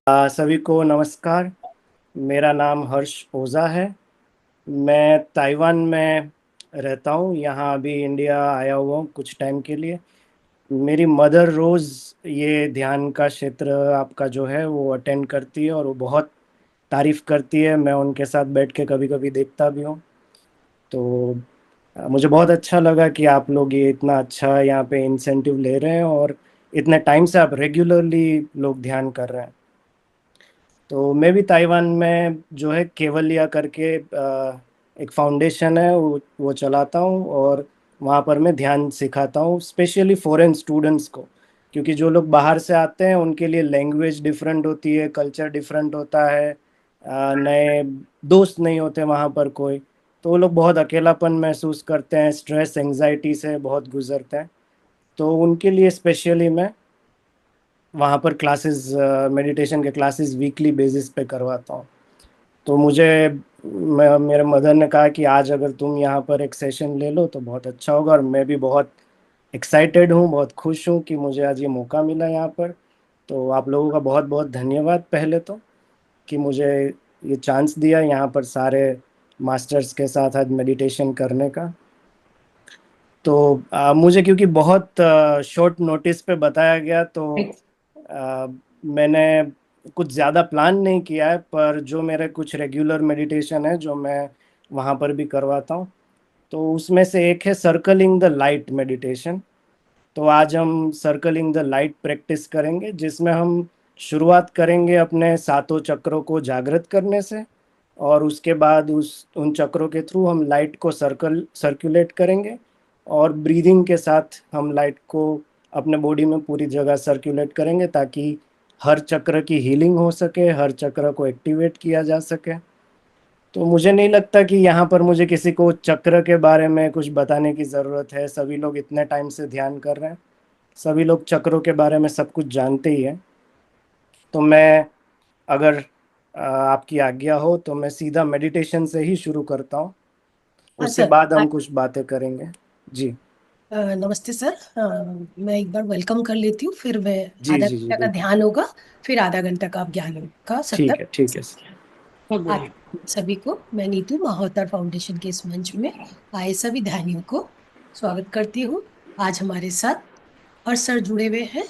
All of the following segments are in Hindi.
सभी को नमस्कार। मेरा नाम हर्ष ओझा है। मैं ताइवान में रहता हूँ। यहाँ अभी इंडिया आया हुआ हूँ कुछ टाइम के लिए। मेरी मदर रोज़ ये ध्यान का क्षेत्र आपका जो है वो अटेंड करती है और वो बहुत तारीफ़ करती है। मैं उनके साथ बैठ के कभी कभी देखता भी हूँ। तो मुझे बहुत अच्छा लगा कि आप लोग ये इतना अच्छा यहाँ पे इंसेंटिव ले रहे हैं और इतने टाइम से आप रेगुलरली लोग ध्यान कर रहे हैं। तो मैं भी ताइवान में जो है केवलिया करके एक फाउंडेशन है वो चलाता हूँ और वहाँ पर मैं ध्यान सिखाता हूँ स्पेशली फॉरेन स्टूडेंट्स को। क्योंकि जो लोग बाहर से आते हैं उनके लिए लैंग्वेज डिफरेंट होती है, कल्चर डिफरेंट होता है, नए दोस्त नहीं होते वहाँ पर कोई। तो वो लोग बहुत अकेलापन महसूस करते हैं, स्ट्रेस एंजाइटी से बहुत गुजरते हैं। तो उनके लिए स्पेशली मैं वहाँ पर क्लासेस, मेडिटेशन के क्लासेस वीकली बेसिस पे करवाता हूँ। तो मेरे मदर ने कहा कि आज अगर तुम यहाँ पर एक सेशन ले लो तो बहुत अच्छा होगा, और मैं भी बहुत एक्साइटेड हूँ, बहुत खुश हूँ कि मुझे आज ये मौका मिला यहाँ पर। तो आप लोगों का बहुत बहुत धन्यवाद पहले तो, कि मुझे ये चांस दिया यहाँ पर सारे मास्टर्स के साथ आज मेडिटेशन करने का। तो मुझे क्योंकि बहुत शॉर्ट नोटिस पे बताया गया, तो मैंने कुछ ज़्यादा प्लान नहीं किया है, पर जो मेरे कुछ रेगुलर मेडिटेशन है जो मैं वहाँ पर भी करवाता हूँ, तो उसमें से एक है सर्कलिंग द लाइट मेडिटेशन। तो आज हम सर्कलिंग द लाइट प्रैक्टिस करेंगे, जिसमें हम शुरुआत करेंगे अपने सातों चक्रों को जागृत करने से, और उसके बाद उस उन चक्रों के थ्रू हम लाइट को सर्कुलेट करेंगे, और ब्रीदिंग के साथ हम लाइट को अपने बॉडी में पूरी जगह सर्कुलेट करेंगे, ताकि हर चक्र की हीलिंग हो सके, हर चक्र को एक्टिवेट किया जा सके। तो मुझे नहीं लगता कि यहाँ पर मुझे किसी को चक्र के बारे में कुछ बताने की ज़रूरत है। सभी लोग इतने टाइम से ध्यान कर रहे हैं, सभी लोग चक्रों के बारे में सब कुछ जानते ही हैं। तो मैं, अगर आपकी आज्ञा हो, तो मैं सीधा मेडिटेशन से ही शुरू करता हूँ। हाँ उसके सर। बाद हम कुछ बातें करेंगे। जी। नमस्ते सर। मैं एक बार वेलकम कर लेती हूँ, फिर मैं जी आधा जी जी घंटा का बिल्कुल। ध्यान होगा, फिर आधा घंटा का आप ज्ञान का सत्र। ठीक है, ठीक है सर। आज सभी को मैं नीतू महोत्तर फाउंडेशन के इस मंच में आए सभी ध्यानियों को स्वागत करती हूँ। आज हमारे साथ और सर जुड़े हुए हैं।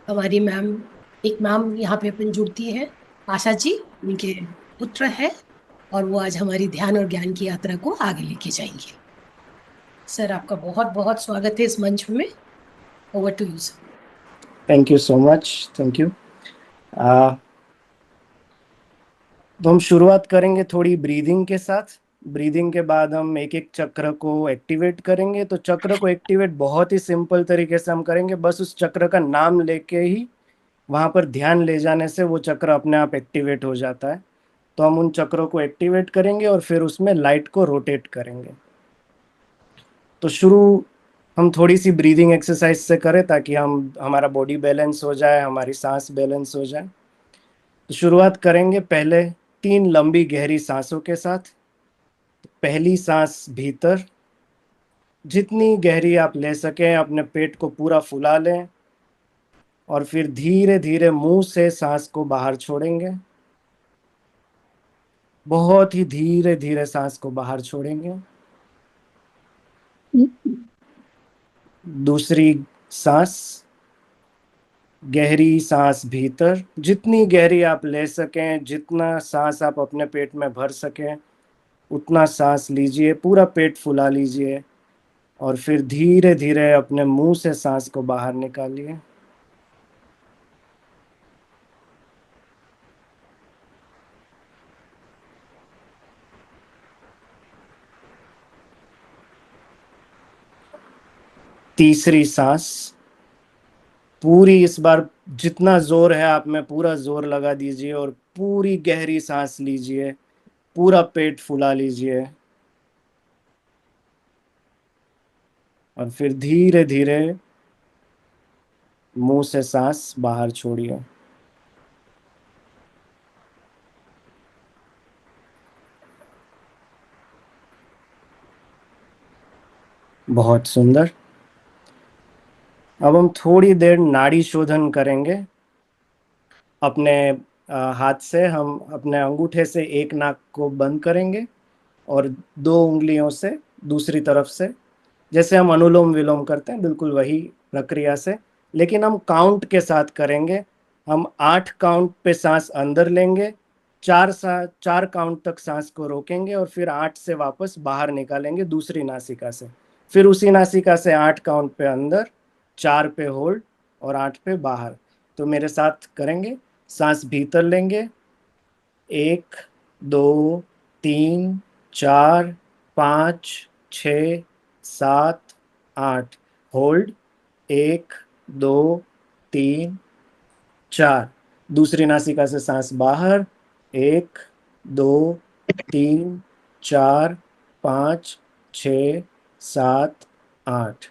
हमारी मैम, एक मैम यहाँ पे अपन जुड़ती है, आशा जी, उनके पुत्र है, और वो आज हमारी ध्यान और ज्ञान की यात्रा को आगे लेके जाएंगे। सर, आपका बहुत बहुत स्वागत है इस मंच में। Over to you sir. Thank you so much. Thank you. तो हम शुरुआत करेंगे थोड़ी ब्रीदिंग के साथ। ब्रीदिंग के बाद हम एक एक चक्र को एक्टिवेट करेंगे। तो चक्र को एक्टिवेट बहुत ही सिंपल तरीके से हम करेंगे, बस उस चक्र का नाम लेके ही वहाँ पर ध्यान ले जाने से वो चक्र अपने आप एक्टिवेट हो जाता है। तो हम उन चक्रों को एक्टिवेट करेंगे और फिर उसमें लाइट को रोटेट करेंगे। तो शुरू हम थोड़ी सी ब्रीदिंग एक्सरसाइज से करें, ताकि हम हमारा बॉडी बैलेंस हो जाए, हमारी सांस बैलेंस हो जाए। तो शुरुआत करेंगे पहले 3 लंबी गहरी सांसों के साथ। पहली सांस भीतर, जितनी गहरी आप ले सकें, अपने पेट को पूरा फुला लें, और फिर धीरे धीरे मुंह से सांस को बाहर छोड़ेंगे। बहुत ही धीरे धीरे सांस को बाहर छोड़ेंगे। दूसरी सांस, गहरी सांस भीतर, जितनी गहरी आप ले सकें, जितना सांस आप अपने पेट में भर सकें उतना सांस लीजिए, पूरा पेट फुला लीजिए, और फिर धीरे धीरे अपने मुंह से सांस को बाहर निकालिए। तीसरी सांस, पूरी इस बार जितना जोर है आप में पूरा जोर लगा दीजिए और पूरी गहरी सांस लीजिए, पूरा पेट फुला लीजिए, और फिर धीरे धीरे मुंह से सांस बाहर छोड़िए। बहुत सुंदर। अब हम थोड़ी देर नाड़ी शोधन करेंगे, अपने हाथ से हम अपने अंगूठे से एक नाक को बंद करेंगे और दो उंगलियों से दूसरी तरफ से, जैसे हम अनुलोम विलोम करते हैं बिल्कुल वही प्रक्रिया से, लेकिन हम काउंट के साथ करेंगे। हम 8 काउंट पे सांस अंदर लेंगे, 4 काउंट तक सांस को रोकेंगे और फिर 8 से वापस बाहर निकालेंगे दूसरी नासिका से। फिर उसी नासिका से 8 काउंट पे अंदर, 4 पे होल्ड और 8 पे बाहर। तो मेरे साथ करेंगे। सांस भीतर लेंगे, 1, 2, 3, 4, 5, 6, 7, 8। होल्ड, 1, 2, 3, 4। दूसरी नासिका से सांस बाहर, 1, 2, 3, 4, 5, 6, 7, 8।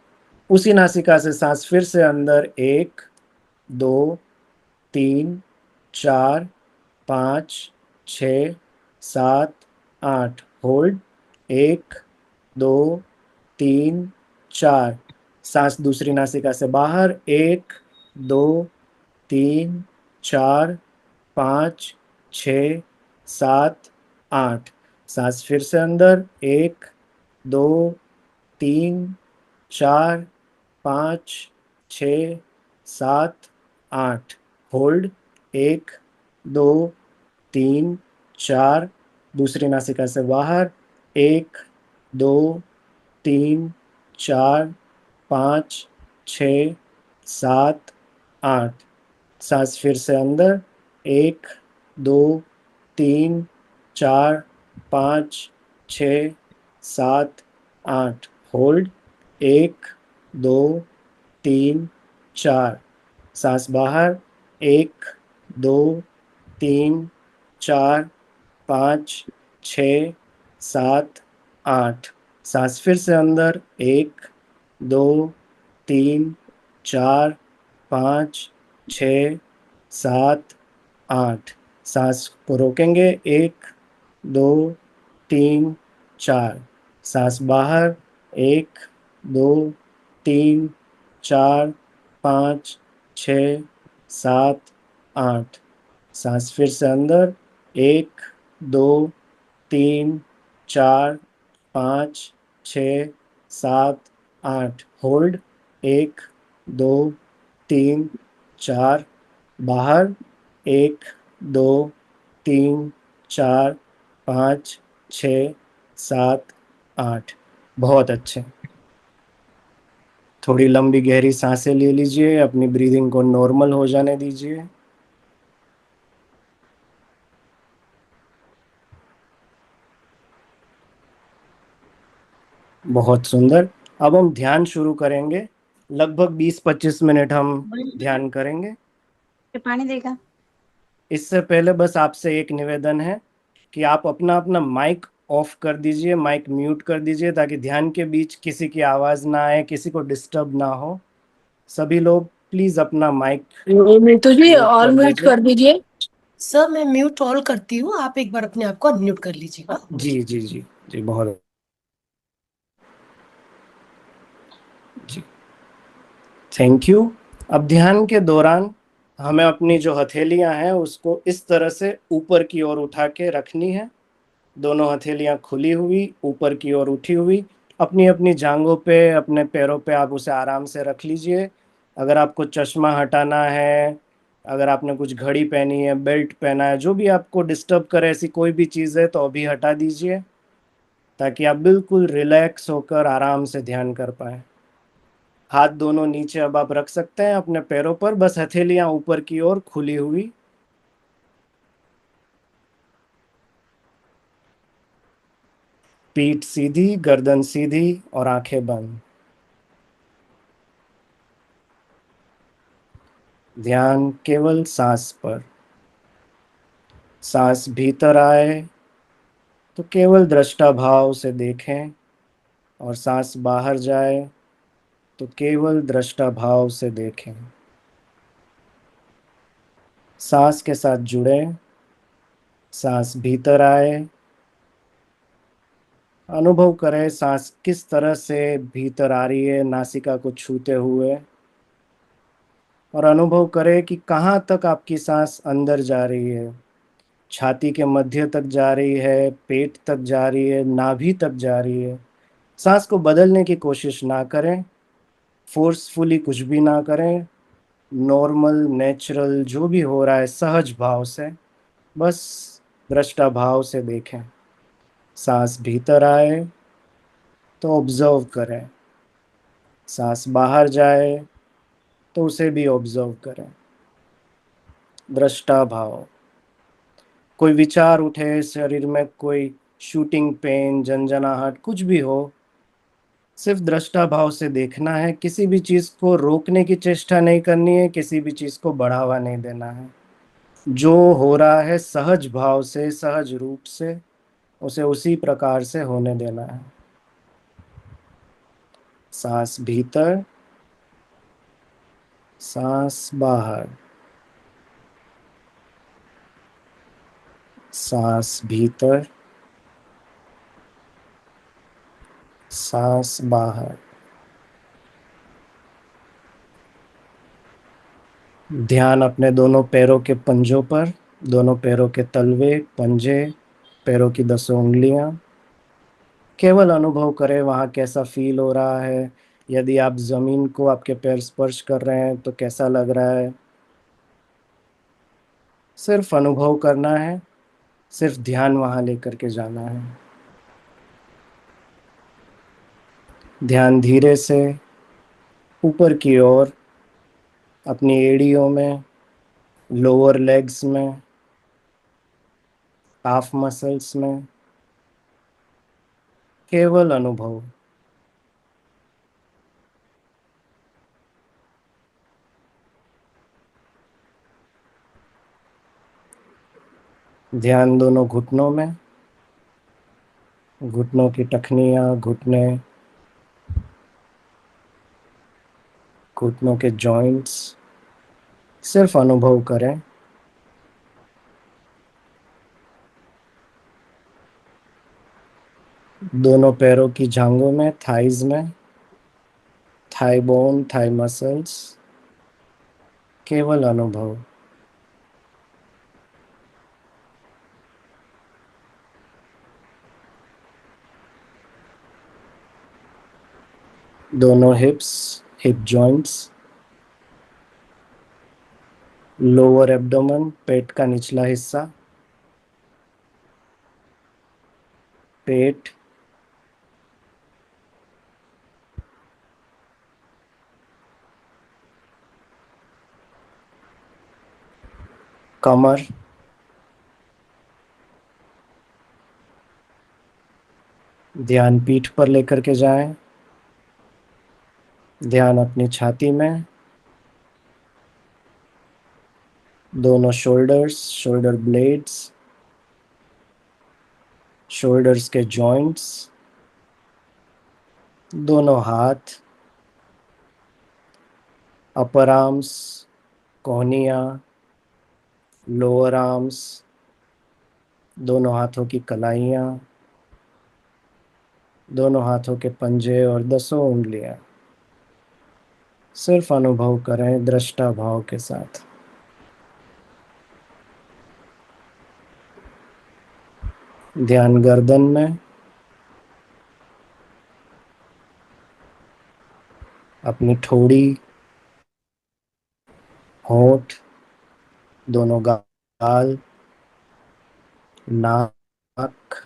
उसी नासिका से सांस फिर से अंदर, 1, 2, 3, 4, 5, 6, 7, 8। होल्ड, 1, 2, 3, 4। सांस दूसरी नासिका से बाहर, 1, 2, 3, 4, 5, 6, 7, 8। सांस फिर से अंदर, 1, 2, 3, 4, 5, 6, 7, 8। होल्ड, 1, 2, 3, 4। दूसरी नासिका से बाहर, 1, 2, 3, 4, 5, 6, 7, 8। सांस फिर से अंदर, 1, 2, 3, 4, 5, 6, 7, 8। होल्ड, 1, 2, 3, 4। सांस बाहर, 1, 2, 3, 4, 5, 6, 7, 8। सांस फिर से अंदर, 1, 2, 3, 4, 5, 6, 7, 8। सांस को रोकेंगे, 1, 2, 3, 4। सांस बाहर, 1, 2, 3, 4, 5, 6, 7, 8। सांस फिर से अंदर, 1, 2, 3, 4, 5, 6, 7, 8। होल्ड, 1, 2, 3, 4। बाहर, 1, 2, 3, 4, 5, 6, 7, 8। बहुत अच्छे। थोड़ी लंबी गहरी सांसें ले लीजिए, अपनी ब्रीदिंग को नॉर्मल हो जाने दीजिए। बहुत सुंदर। अब हम ध्यान शुरू करेंगे। लगभग 20-25 मिनट हम ध्यान करेंगे। पानी देगा। इससे पहले बस आपसे एक निवेदन है कि आप अपना अपना माइक ऑफ कर दीजिए, माइक म्यूट कर दीजिए, ताकि ध्यान के बीच किसी की आवाज़ ना आए, किसी को डिस्टर्ब ना हो। सभी लोग प्लीज़ अपना माइक नीतू जी म्यूट ऑल कर म्यूट दीजिए। कर दीजिए। सर मैं म्यूट ऑल करती हूँ, आप एक बार अपने आप को अनम्यूट कर लीजिएगा। जी जी जी जी, बहुत जी, थैंक यू। अब ध्यान के दौरान हमें अपनी जो हथेलियां हैं उसको इस तरह से ऊपर की ओर उठा के रखनी है। दोनों हथेलियां खुली हुई, ऊपर की ओर उठी हुई। अपनी अपनी जांघों पे, अपने पैरों पे आप उसे आराम से रख लीजिए। अगर आपको चश्मा हटाना है, अगर आपने कुछ घड़ी पहनी है, बेल्ट पहना है, जो भी आपको डिस्टर्ब करे ऐसी कोई भी चीज़ है तो अभी हटा दीजिए, ताकि आप बिल्कुल रिलैक्स होकर आराम से ध्यान कर पाए। हाथ दोनों नीचे अब आप रख सकते हैं अपने पैरों पर, बस हथेलियां ऊपर की ओर खुली हुई। पीठ सीधी, गर्दन सीधी और आंखें बंद। ध्यान केवल सांस पर। सांस भीतर आए तो केवल दृष्टा भाव से देखें, और सांस बाहर जाए तो केवल दृष्टा भाव से देखें। सांस के साथ जुड़े। सांस भीतर आए, अनुभव करें सांस किस तरह से भीतर आ रही है नासिका को छूते हुए। और अनुभव करें कि कहाँ तक आपकी सांस अंदर जा रही है। छाती के मध्य तक जा रही है, पेट तक जा रही है, नाभि तक जा रही है। सांस को बदलने की कोशिश ना करें, फोर्सफुली कुछ भी ना करें। नॉर्मल नेचुरल जो भी हो रहा है सहज भाव से, बस दृष्टा भाव से देखें। सांस भीतर आए तो ऑब्जर्व करें, सांस बाहर जाए तो उसे भी ऑब्जर्व करें। दृष्टा भाव। कोई विचार उठे शरीर में, कोई शूटिंग पेन, झंझनाहट, कुछ भी हो, सिर्फ दृष्टा भाव से देखना है। किसी भी चीज को रोकने की चेष्टा नहीं करनी है, किसी भी चीज को बढ़ावा नहीं देना है। जो हो रहा है सहज भाव से, सहज रूप से उसे उसी प्रकार से होने देना है। सांस भीतर, सांस बाहर, सांस भीतर, सांस बाहर। ध्यान अपने दोनों पैरों के पंजों पर, दोनों पैरों के तलवे, पंजे, पैरों की 10 उंगलियां। केवल अनुभव करें वहाँ कैसा फील हो रहा है। यदि आप जमीन को आपके पैर स्पर्श कर रहे हैं तो कैसा लग रहा है। सिर्फ अनुभव करना है, सिर्फ ध्यान वहाँ लेकर के जाना है। ध्यान धीरे से ऊपर की ओर, अपनी एड़ियों में, लोअर लेग्स में, काफ मसल्स में। केवल अनुभव। ध्यान दोनों घुटनों में, घुटनों की टखनियाँ, घुटने, घुटनों के जॉइंट्स। सिर्फ अनुभव करें। दोनों पैरों की जांघों में, थाइज में, थाई बोन, थाई मसल्स। केवल अनुभव। दोनों hips, hip joints, lower abdomen, पेट का निचला हिस्सा, पेट, कमर। ध्यान पीठ पर लेकर के जाएं। ध्यान अपनी छाती में, दोनों शोल्डर्स, शोल्डर ब्लेड्स, शोल्डर्स के जॉइंट्स, दोनों हाथ, अपर आर्म्स, कोहनियाँ, लोअर आर्म्स, दोनों हाथों की कलाइयाँ, दोनों हाथों के पंजे और 10 उंगलियां। सिर्फ अनुभव करें दृष्टा भाव के साथ। ध्यान गर्दन में, अपनी ठोड़ी, होंठ, दोनों गाल, नाक,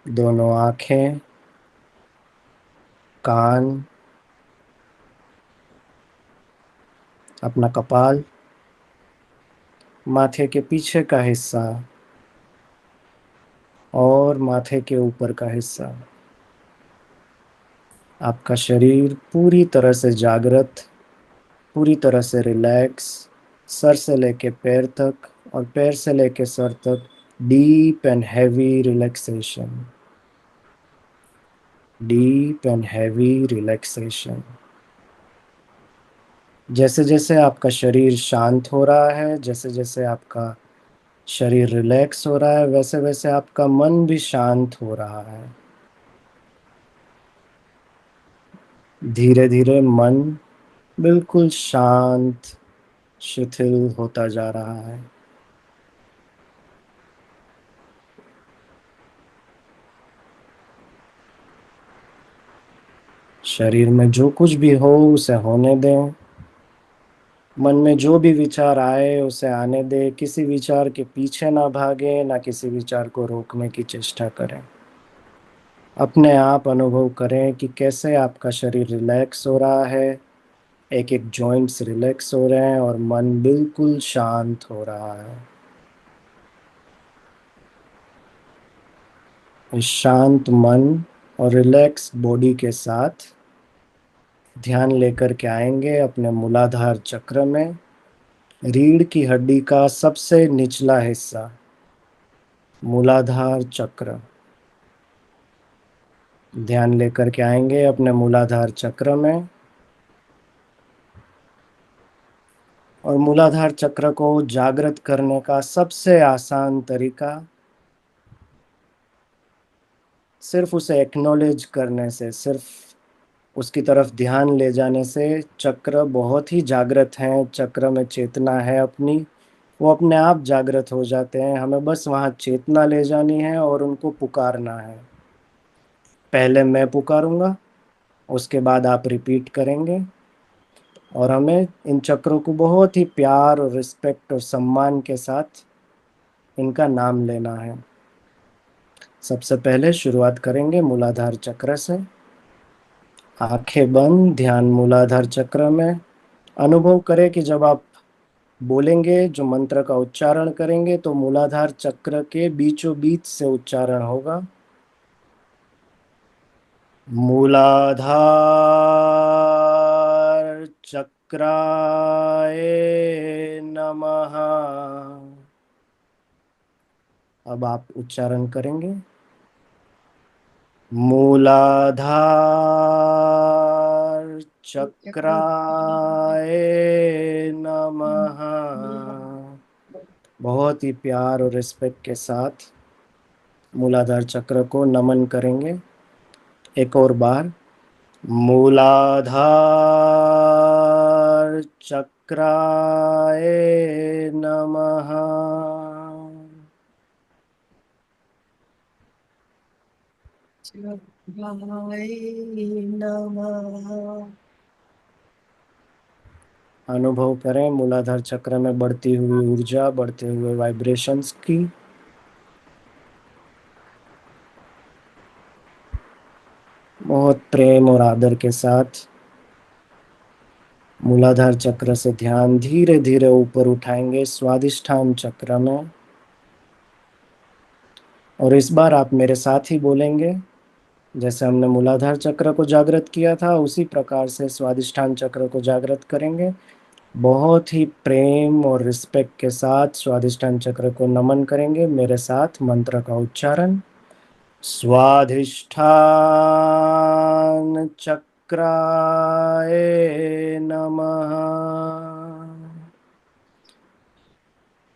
दोनों आंखें, कान, अपना कपाल, माथे के पीछे का हिस्सा और माथे के ऊपर का हिस्सा। आपका शरीर पूरी तरह से जागृत, पूरी तरह से रिलैक्स। सर से लेके पैर तक और पैर से लेके सर तक deep and heavy relaxation, deep and heavy relaxation. जैसे जैसे आपका शरीर शांत हो रहा है, जैसे जैसे आपका शरीर रिलैक्स हो रहा है, वैसे वैसे आपका मन भी शांत हो रहा है। धीरे धीरे मन बिल्कुल शांत, शिथिल होता जा रहा है। शरीर में जो कुछ भी हो उसे होने दें। मन में जो भी विचार आए उसे आने दे, किसी विचार के पीछे ना भागे, ना किसी विचार को रोकने की चेष्टा करें। अपने आप अनुभव करें कि कैसे आपका शरीर रिलैक्स हो रहा है। एक एक जॉइंट्स रिलैक्स हो रहे हैं और मन बिल्कुल शांत हो रहा है। इस शांत मन और रिलैक्स बॉडी के साथ ध्यान लेकर के आएंगे अपने मूलाधार चक्र में, रीढ़ की हड्डी का सबसे निचला हिस्सा, मूलाधार चक्र। ध्यान लेकर के आएंगे अपने मूलाधार चक्र में। और मूलाधार चक्र को जागृत करने का सबसे आसान तरीका सिर्फ उसे एक्नॉलेज करने से, सिर्फ उसकी तरफ ध्यान ले जाने से चक्र बहुत ही जागृत हैं, चक्र में चेतना है अपनी, वो अपने आप जागृत हो जाते हैं। हमें बस वहाँ चेतना ले जानी है और उनको पुकारना है। पहले मैं पुकारूंगा, उसके बाद आप रिपीट करेंगे, और हमें इन चक्रों को बहुत ही प्यार और रिस्पेक्ट और सम्मान के साथ इनका नाम लेना है। सबसे पहले शुरुआत करेंगे मूलाधार चक्र से। आंखें बंद, ध्यान मूलाधार चक्र में। अनुभव करें कि जब आप बोलेंगे, जो मंत्र का उच्चारण करेंगे, तो मूलाधार चक्र के बीचों बीच से उच्चारण होगा। मूलाधार चक्राय नमः। अब आप उच्चारण करेंगे, मूलाधार चक्राय नमः। बहुत ही प्यार और रिस्पेक्ट के साथ मूलाधार चक्र को नमन करेंगे। एक और बार, मूलाधार चक्राय नमः। शिवाय नमः। अनुभव करें मूलाधार चक्र में बढ़ती हुई ऊर्जा, बढ़ते हुए वाइब्रेशंस की। बहुत प्रेम और आदर के साथ मूलाधार चक्र से ध्यान धीरे धीरे ऊपर उठाएंगे स्वादिष्ठान चक्र में। और इस बार आप मेरे साथ ही बोलेंगे, जैसे हमने मूलाधार चक्र को जागृत किया था उसी प्रकार से स्वादिष्ठान चक्र को जागृत करेंगे। बहुत ही प्रेम और रिस्पेक्ट के साथ स्वादिष्ठान चक्र को नमन करेंगे। मेरे साथ मंत्र का उच्चारण, स्वाधिष्ठान चक्राय नमः।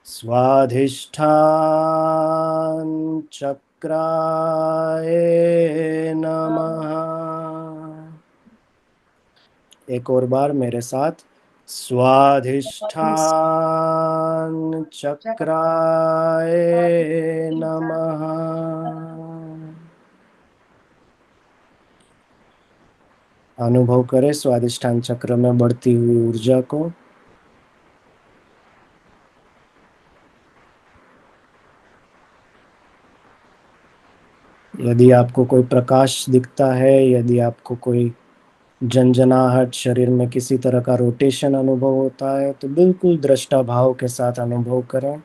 स्वाधिष्ठान चक्राय नमः। एक और बार मेरे साथ, स्वाधिष्ठान चक्राय नमः। अनुभव करें स्वादिष्ठान चक्र में बढ़ती हुई ऊर्जा को। यदि आपको कोई प्रकाश दिखता है, यदि आपको कोई झंझनाहट, शरीर में किसी तरह का रोटेशन अनुभव होता है, तो बिल्कुल दृष्टा भाव के साथ अनुभव करें।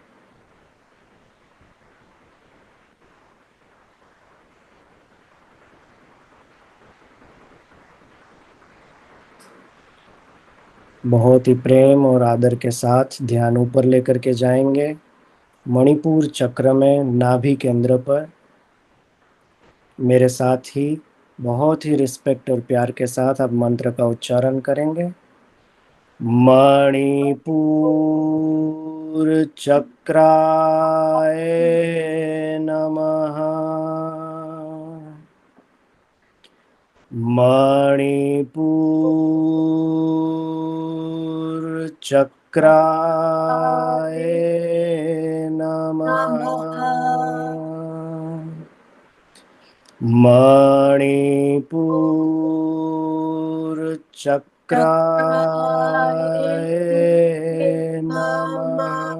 बहुत ही प्रेम और आदर के साथ ध्यान ऊपर लेकर के जाएंगे मणिपुर चक्र में, नाभि केंद्र पर। मेरे साथ ही बहुत ही रिस्पेक्ट और प्यार के साथ अब मंत्र का उच्चारण करेंगे, मणिपुर चक्राय नमः। मणिपुर चक्राय नमः। मणिपुर चक्राय नमः।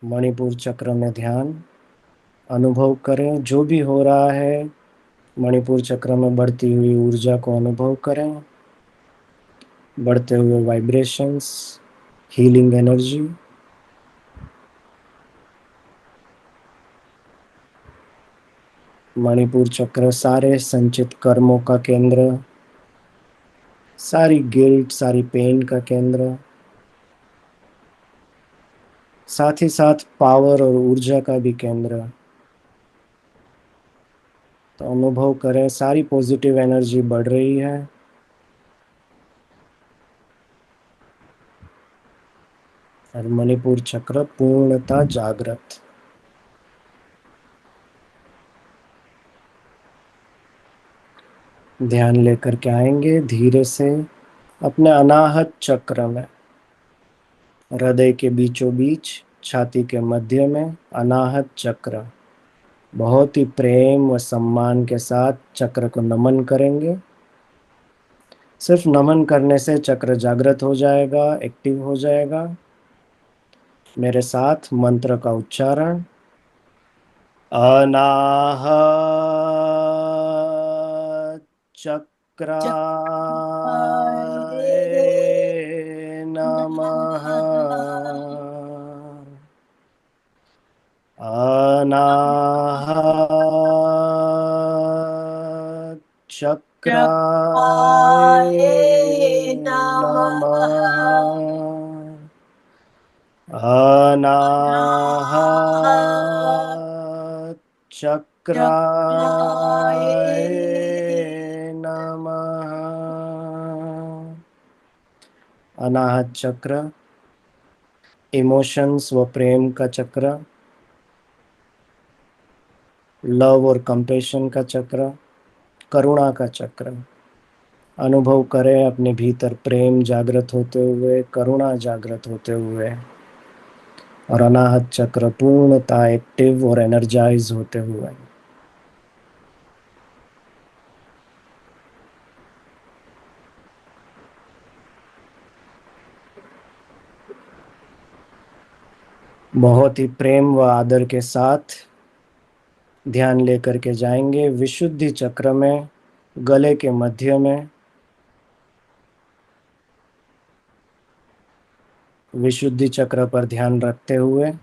मणिपुर चक्र में ध्यान अनुभव करें, जो भी हो रहा है मणिपुर चक्र में बढ़ती हुई ऊर्जा को अनुभव करें, बढ़ते हुए वाइब्रेशंस, हीलिंग एनर्जी। मणिपुर चक्र सारे संचित कर्मों का केंद्र, सारी गिल्ट, सारी पेन का केंद्र, साथ ही साथ पावर और ऊर्जा का भी केंद्र। तो अनुभव करें सारी पॉजिटिव एनर्जी बढ़ रही है। और मणिपुर चक्र पूर्णतः जागृत। ध्यान लेकर के आएंगे धीरे से अपने अनाहत चक्र में, हृदय के बीचों बीच, छाती के मध्य में अनाहत चक्र। बहुत ही प्रेम व सम्मान के साथ चक्र को नमन करेंगे। सिर्फ नमन करने से चक्र जागृत हो जाएगा, एक्टिव हो जाएगा। मेरे साथ मंत्र का उच्चारण। अनाहत चक्राय नमः। अनाहत चक्राय नमः। अनाहत चक्राय नमः। अनाहत चक्र इमोशंस व प्रेम का चक्र, लव और कंपैशन का चक्र, करुणा का चक्र। अनुभव करें अपने भीतर प्रेम जागृत होते हुए, करुणा जागृत होते हुए, और अनाहत चक्र पूर्णतः एक्टिव और एनर्जाइज होते हुए। बहुत ही प्रेम व आदर के साथ ध्यान लेकर के जाएंगे विशुद्धि चक्र में, गले के मध्य में। विशुद्धि चक्र पर ध्यान रखते हुए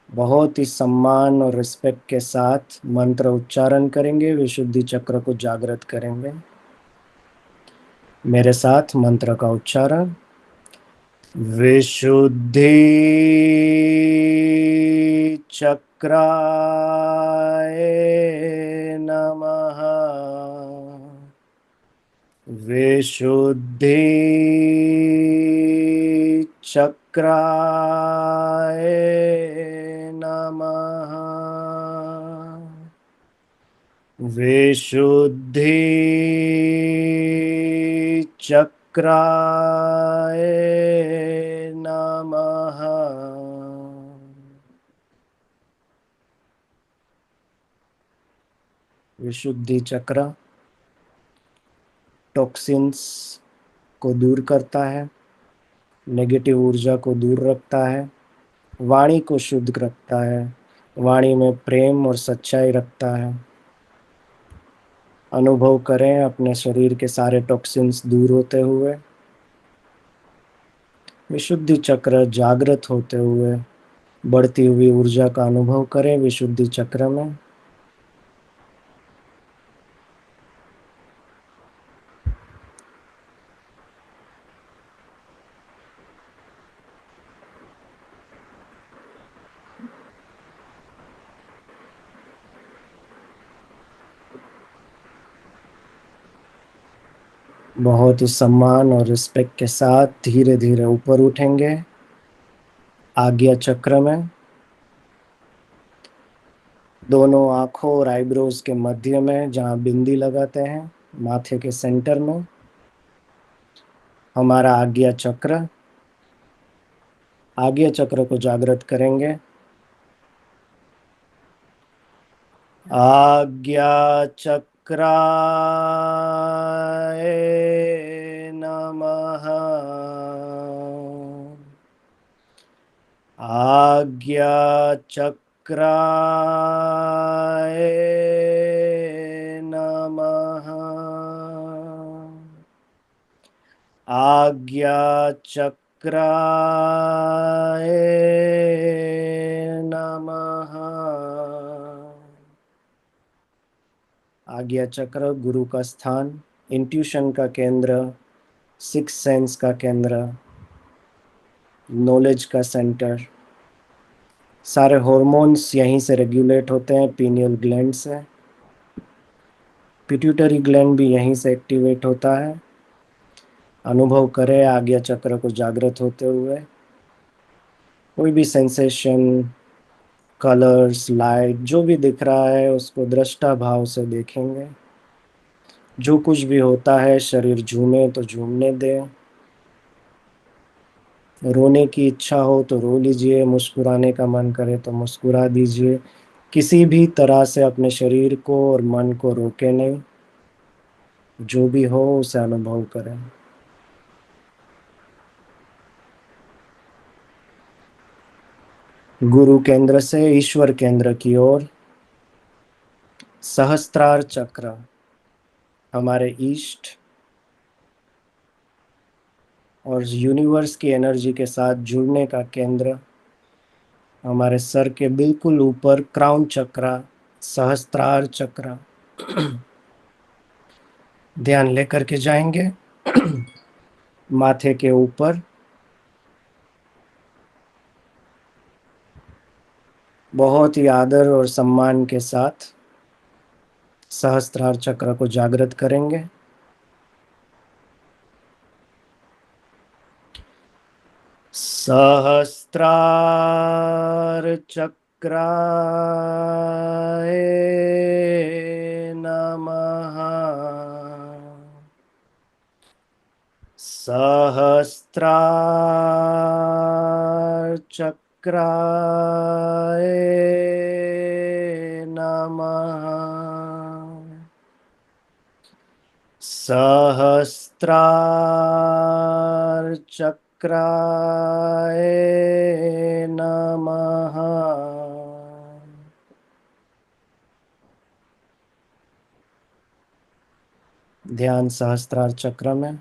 बहुत ही सम्मान और रिस्पेक्ट के साथ मंत्र उच्चारण करेंगे, विशुद्धि चक्र को जागृत करेंगे। मेरे साथ मंत्र का उच्चारण। विशुद्धि चक्राय नमः। विशुद्धि चक्राय नमः। विशुद्धि चक्राय नमः। विशुद्धि चक्र टॉक्सिन्स को दूर करता है, नेगेटिव ऊर्जा को दूर रखता है, वाणी को शुद्ध रखता है, वाणी में प्रेम और सच्चाई रखता है। अनुभव करें अपने शरीर के सारे टॉक्सिन्स दूर होते हुए, विशुद्धि चक्र जागृत होते हुए, बढ़ती हुई ऊर्जा का अनुभव करें विशुद्धि चक्र में। बहुत ही सम्मान और रिस्पेक्ट के साथ धीरे धीरे ऊपर उठेंगे आज्ञा चक्र में। दोनों आंखों और आईब्रोज के मध्य में, जहाँ बिंदी लगाते हैं, माथे के सेंटर में हमारा आज्ञा चक्र। आज्ञा चक्र को जागृत करेंगे। आज्ञा चक्राय नमः। आज्ञा चक्राय नमः। आज्ञा चक्राय नमः। आज्ञा चक्र गुरु का स्थान, इंट्यूशन का केंद्र, सिक्स सेंस का केंद्र, नॉलेज का सेंटर। सारे हॉर्मोन्स यहीं से रेगुलेट होते हैं, पीनियल ग्लैंड से। पिट्यूटरी ग्लैंड भी यहीं से एक्टिवेट होता है। अनुभव करें आज्ञा चक्र को जागृत होते हुए। कोई भी सेंसेशन, कलर्स, लाइट, जो भी दिख रहा है उसको दृष्टा भाव से देखेंगे। जो कुछ भी होता है, शरीर झूमे तो झूमने दें। रोने की इच्छा हो तो रो लीजिए, मुस्कुराने का मन करे तो मुस्कुरा दीजिए। किसी भी तरह से अपने शरीर को और मन को रोके नहीं। जो भी हो उसे अनुभव करें। गुरु केंद्र से ईश्वर केंद्र की ओर। सहस्त्रार चक्र हमारे ईस्ट और यूनिवर्स की एनर्जी के साथ जुड़ने का केंद्र। हमारे सर के बिल्कुल ऊपर क्राउन चक्र, सहस्त्रार चक्र। ध्यान लेकर के जाएंगे माथे के ऊपर। बहुत ही आदर और सम्मान के साथ सहस्त्रार चक्र को जागृत करेंगे। सहस्त्रार चक्राय नमः। सहस्त्रार चक्राय नमः। सहस्त्रार चक्राय नमः। ध्यान सहस्त्रार चक्र में।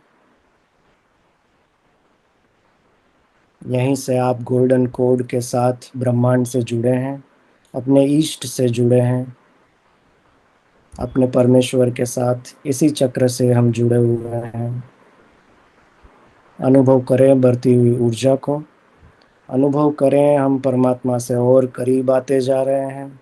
यहीं से आप गोल्डन कोड के साथ ब्रह्मांड से जुड़े हैं, अपने ईष्ट से जुड़े हैं, अपने परमेश्वर के साथ इसी चक्र से हम जुड़े हुए हैं। अनुभव करें बढ़ती हुई ऊर्जा को। अनुभव करें हम परमात्मा से और करीब आते जा रहे हैं।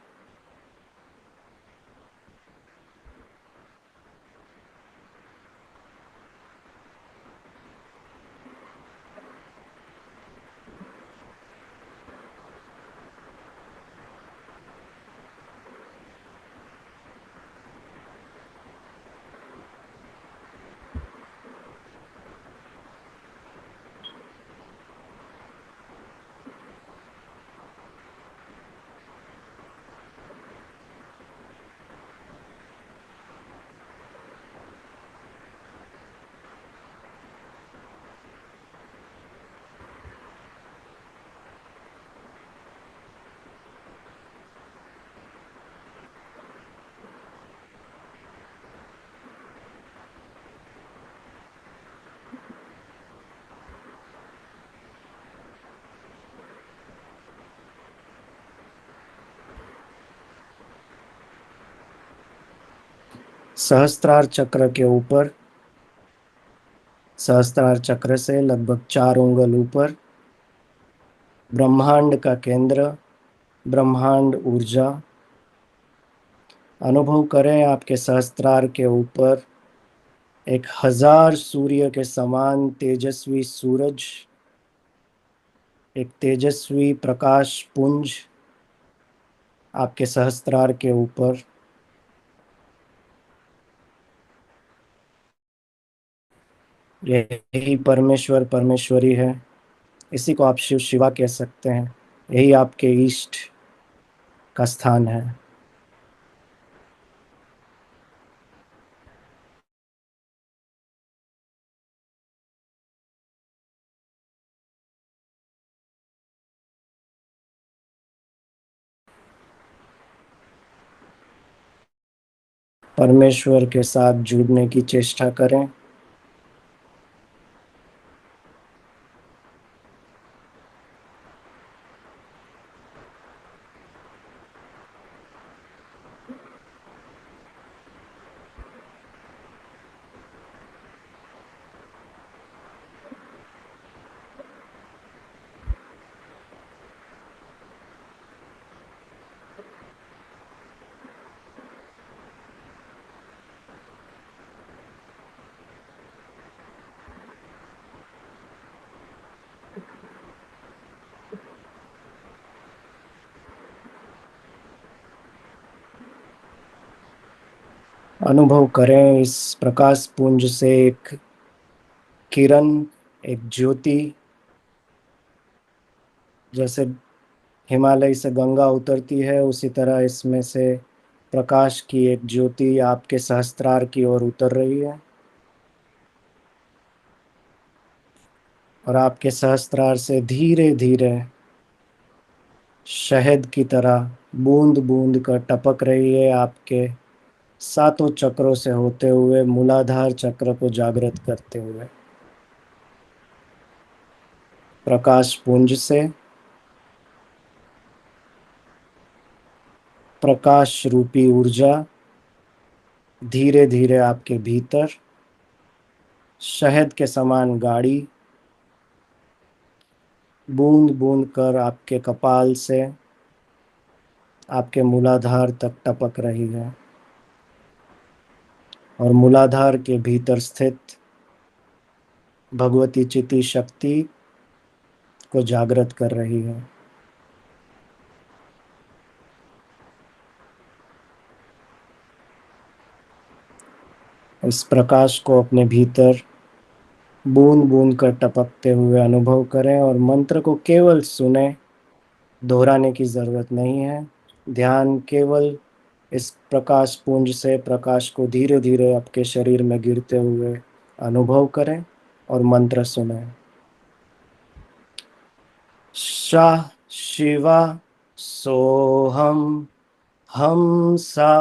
सहस्त्रार चक्र के ऊपर, सहस्त्रार चक्र से लगभग 4 उंगल ऊपर, ब्रह्मांड का केंद्र, ब्रह्मांड ऊर्जा। अनुभव करें आपके सहस्त्रार के ऊपर 1000 सूर्य के समान तेजस्वी सूरज, एक तेजस्वी प्रकाश पुंज आपके सहस्त्रार के ऊपर। यही परमेश्वर परमेश्वरी है। इसी को आप शिव शिवा कह सकते हैं। यही आपके ईष्ट का स्थान है। परमेश्वर के साथ जुड़ने की चेष्टा करें। अनुभव करें इस प्रकाश पुंज से एक किरण, एक ज्योति, जैसे हिमालय से गंगा उतरती है उसी तरह इसमें से प्रकाश की एक ज्योति आपके सहस्त्रार की ओर उतर रही है। और आपके सहस्त्रार से धीरे धीरे शहद की तरह बूंद बूंद कर टपक रही है, आपके सातों चक्रों से होते हुए मूलाधार चक्र को जागृत करते हुए। प्रकाश पुंज से प्रकाश रूपी ऊर्जा धीरे धीरे आपके भीतर शहद के समान गाड़ी बूंद बूंद कर आपके कपाल से आपके मूलाधार तक टपक रही है। और मूलाधार के भीतर स्थित भगवती चिति शक्ति को जागृत कर रही है। इस प्रकाश को अपने भीतर बूंद बूंद कर टपकते हुए अनुभव करें और मंत्र को केवल सुने, दोहराने की जरूरत नहीं है। ध्यान केवल इस प्रकाश पुंज से प्रकाश को धीरे धीरे आपके शरीर में गिरते हुए अनुभव करें और मंत्र सुने। शा शिवा सोहम हमसा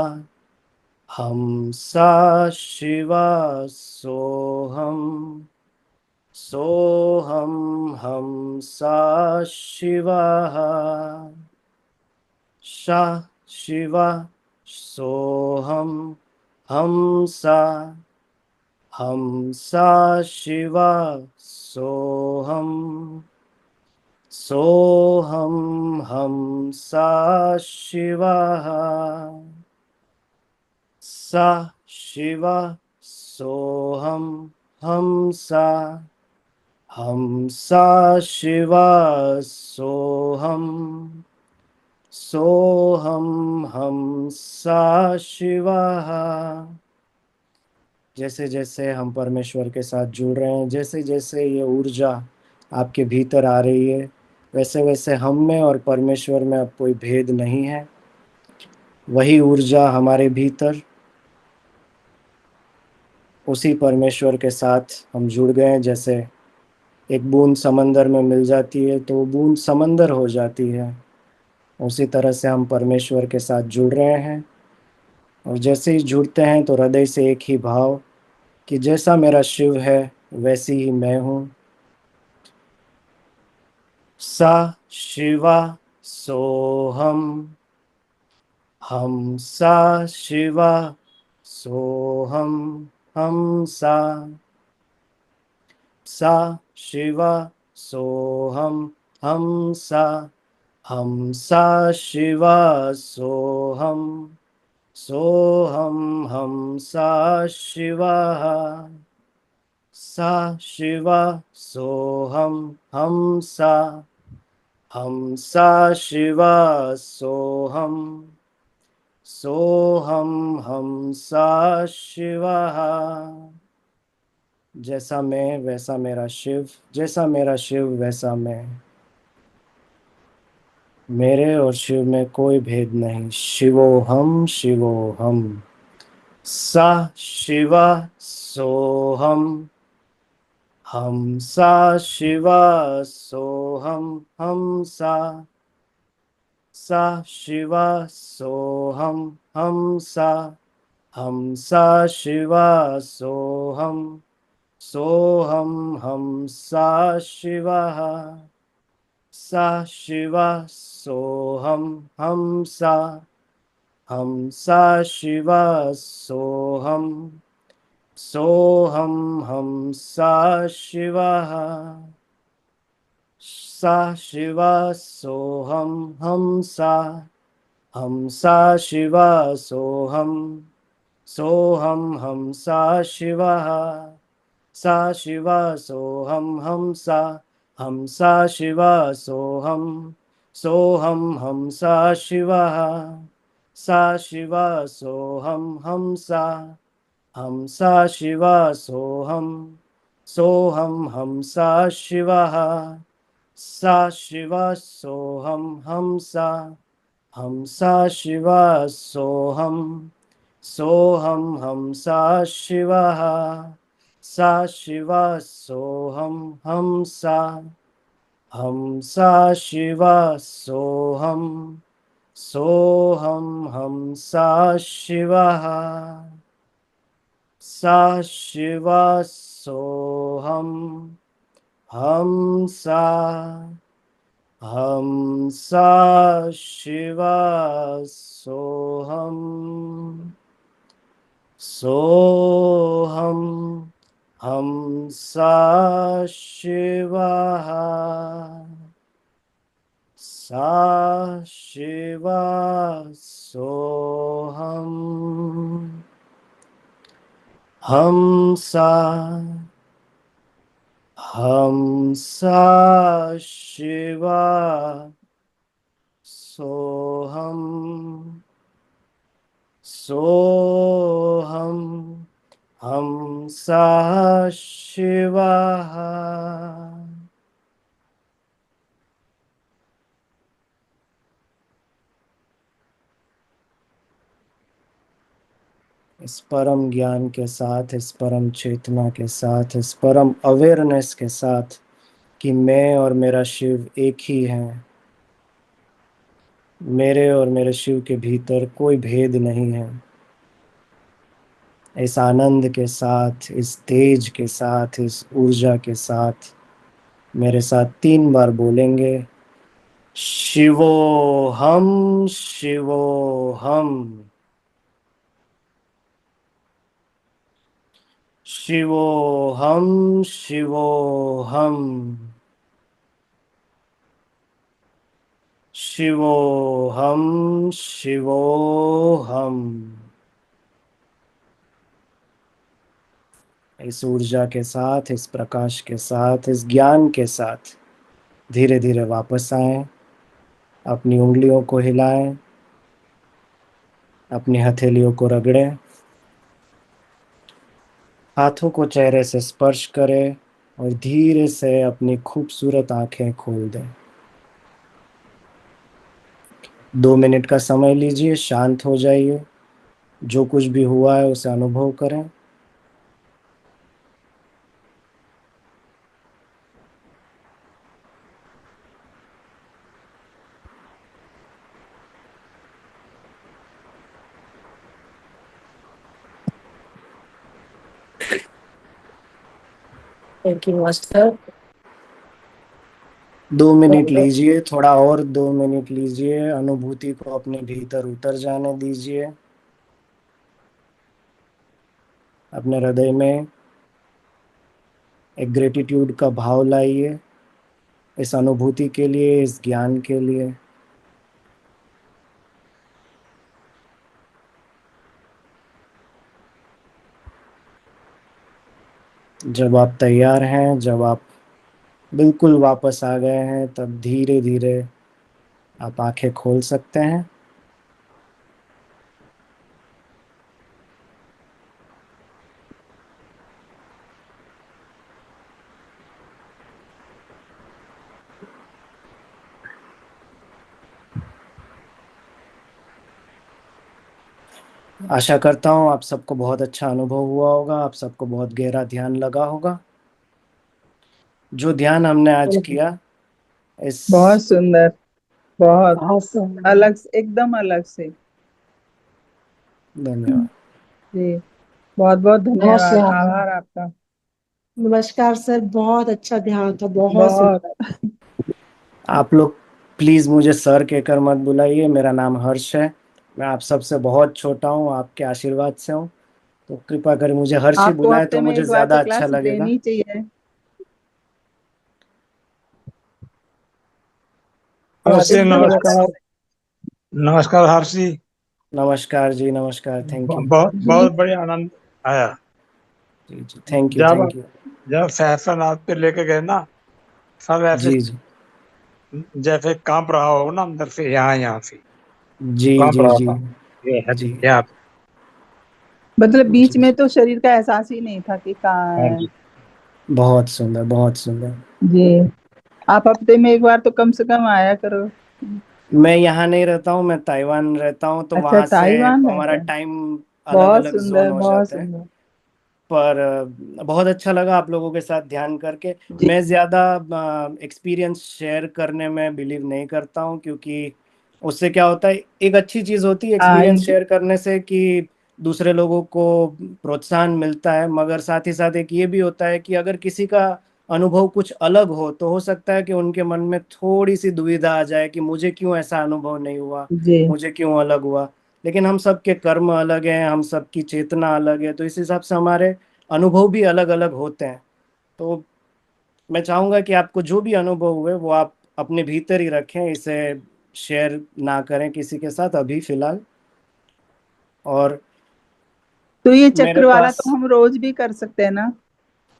हमसा शिवा सोहम सोहम हमसा शिवा शा शिवा सोहम हमसा हमसा शिवा सोहम सोहम हमसा शिवा सा शिवा सोहम हमसा हमसा शिवा सोहम सोहम हमसा शिवा। जैसे जैसे हम परमेश्वर के साथ जुड़ रहे हैं, जैसे जैसे ये ऊर्जा आपके भीतर आ रही है, वैसे वैसे हम में और परमेश्वर में अब कोई भेद नहीं है। वही ऊर्जा हमारे भीतर, उसी परमेश्वर के साथ हम जुड़ गए हैं। जैसे एक बूंद समंदर में मिल जाती है तो वो बूंद समंदर हो जाती है, उसी तरह से हम परमेश्वर के साथ जुड़ रहे हैं। और जैसे ही जुड़ते हैं तो हृदय से एक ही भाव कि जैसा मेरा शिव है वैसी ही मैं हूँ। सा शिवा सोहम हम सा शिवा सोहम हम सा शिवा सोहम हम सा शिवा सोहम सोहम हम सा शिवा सा शिवा सोहम हम हम सा शिवा सोहम, सोहम हम सा शिवा। जैसा मैं वैसा मेरा शिव, जैसा मेरा शिव वैसा मैं। मेरे और शिव में कोई भेद नहीं। शिवोहम शिवोहम। सा शिवा सोहम, हम सा शिवा सोहम। हम सा शिवा सोहम। हम सा शिवा सोहम। सोहम हम सा शिवा। सा शिवा सोहम। हम सा शिवा सोहम। सोहम हम सा शिवा। सा शिवा सोहम। हम सा शिवा सोहम। सोहम हम सा शिवा। सा शिवा सोहम। हम सा शिवा सोहम। सोहम हम सा शिवा। सा शिवा सोहम। हम सा शिवा सोहम। सोहम हम सा शिवा। सा शिवा सोहम। हम सा शिवा सोहम। सोहम हम सा शिवा। सा शिवा सोहम। हम सा शिवा सोहम। सोहम हम सा शिवा। सा शिवा सोहम। हम सा शिवा सोहम। सोहम हम सा शिवा। सा शिवा सोहम। हम सा शिवा सोहम। सोहम हम सा शिवा। इस परम ज्ञान के साथ, इस परम चेतना के साथ, इस परम अवेयरनेस के साथ कि मैं और मेरा शिव एक ही है। मेरे और मेरे शिव के भीतर कोई भेद नहीं है। इस आनंद के साथ, इस तेज के साथ, इस ऊर्जा के साथ मेरे साथ 3 बार बोलेंगे। शिवो हम, शिवो हम। शिवो हम, शिवो हम। शिवो हम, शिवो हम। इस ऊर्जा के साथ, इस प्रकाश के साथ, इस ज्ञान के साथ धीरे धीरे वापस आएं। अपनी उंगलियों को हिलाएं, अपनी हथेलियों को रगड़ें, हाथों को चेहरे से स्पर्श करें और धीरे से अपनी खूबसूरत आंखें खोल दें। 2 मिनट का समय लीजिए, शांत हो जाइए। जो कुछ भी हुआ है उसे अनुभव करें। Thank you master. 2 मिनट लीजिए, थोड़ा और 2 मिनट लीजिए। अनुभूति को अपने भीतर उतर जाने दीजिए। अपने हृदय में एक ग्रेटिट्यूड का भाव लाइए, इस अनुभूति के लिए, इस ज्ञान के लिए। जब आप तैयार हैं, जब आप बिल्कुल वापस आ गए हैं, तब धीरे धीरे आप आंखें खोल सकते हैं। आशा करता हूँ आप सबको बहुत अच्छा अनुभव हुआ होगा, आप सबको बहुत गहरा ध्यान लगा होगा। जो ध्यान हमने आज किया इस। बहुत सुंदर। बहुत बहुत सुंदर। अलग एकदम अलग से। धन्यवाद। जी, बहुत बहुत बहुत धन्यवाद, सुहाना। आभार आपका। नमस्कार सर, बहुत अच्छा ध्यान था, बहुत बहुत। सुंदर। आप लोग प्लीज़ मुझे सर कहकर मत बुलाइए, मेरा नाम हर्ष है। मैं आप सबसे बहुत छोटा हूँ, आपके आशीर्वाद से हूँ। तो कृपा कर मुझे हर्ष ही आपको बुलाए हफ्ते तो में मुझे एक बार तो ज़्यादा अच्छा क्लास लगेगा। देनी चाहिए। हर्षी एकदम अलग नमस्कार। से। नमस्कार हर्षी। नमस्कार जी, नमस्कार, थैंक यू। बहुत जी। बहुत बढ़िया आनंद आया। जी जी, थैंक यू, जब थैंक यू। जब सहस्त्रनाथ पे लेके गए ना, सब ऐसे जी जी जैसे कांप रहा हो ना अंदर से, यहाँ से जी कांप जी रहा जी था। ये है जी यहाँ पे। मतलब बीच जी में जी। तो शरीर का एहसास ही नहीं था कि कहाँ हाँ है। जी। बहुत सुंदर, बहुत सुंदर। जी। आप हफ्ते में एक बार तो कम से कम आया करो। मैं यहाँ नहीं रहता हूँ, मैं ताइवान रहता हूँ, तो अच्छा, वहाँ से ताइवान हमारा रहते हैं। टाइम अलग बहुत अलग जोन सुंदर, हो बहुत जाते हैं। सुंदर। पर बहुत अच्छा लगा आप लोगों के साथ ध्यान करके। जी। मैं ज़्यादा एक्सपीरियंस शेयर करने में बिलीव नहीं करता हूँ, क्योंकि उससे क्या होता है, एक अच्छी चीज़ होती है हाँ एक्सपीरियंस शेयर करने से कि दूसरे लोगों को प्रोत्साहन मिलता है, मगर साथ ही साथ एक ये भी होता है कि अगर किसी का अनुभव कुछ अलग हो तो हो सकता है कि उनके मन में थोड़ी सी दुविधा आ जाए कि मुझे क्यों ऐसा अनुभव नहीं हुआ, जी। मुझे क्यों अलग हुआ। लेकिन हम सबके कर्म अलग हैं, हम सबकी चेतना अलग है, तो इस हिसाब से हमारे अनुभव भी अलग अलग होते हैं। तो मैं चाहूँगा कि आपको जो भी अनुभव हुए वो आप अपने भीतर ही रखें, इसे शेयर ना करें किसी के साथ अभी फिलहाल। और तो ये मेरे चक्र वाला पास। तो हम रोज भी कर सकते हैं ना।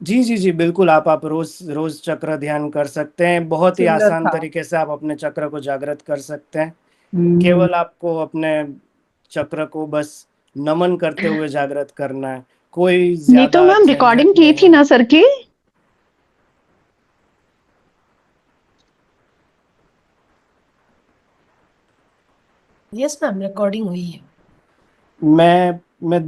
जी जी जी, बिल्कुल, आप रोज रोज चक्र ध्यान कर सकते हैं, बहुत ही सुंदर आसान था। तरीके से आप अपने चक्र को जागृत कर सकते हैं। हम्म। केवल आपको अपने चक्र को बस नमन करते हुए जागृत करना है, कोई नीतू ज्यादा मैम झंझट रिकॉर्डिंग की नहीं थी है। ना सर की? यस मैम, रिकॉर्डिंग हुई है। मैं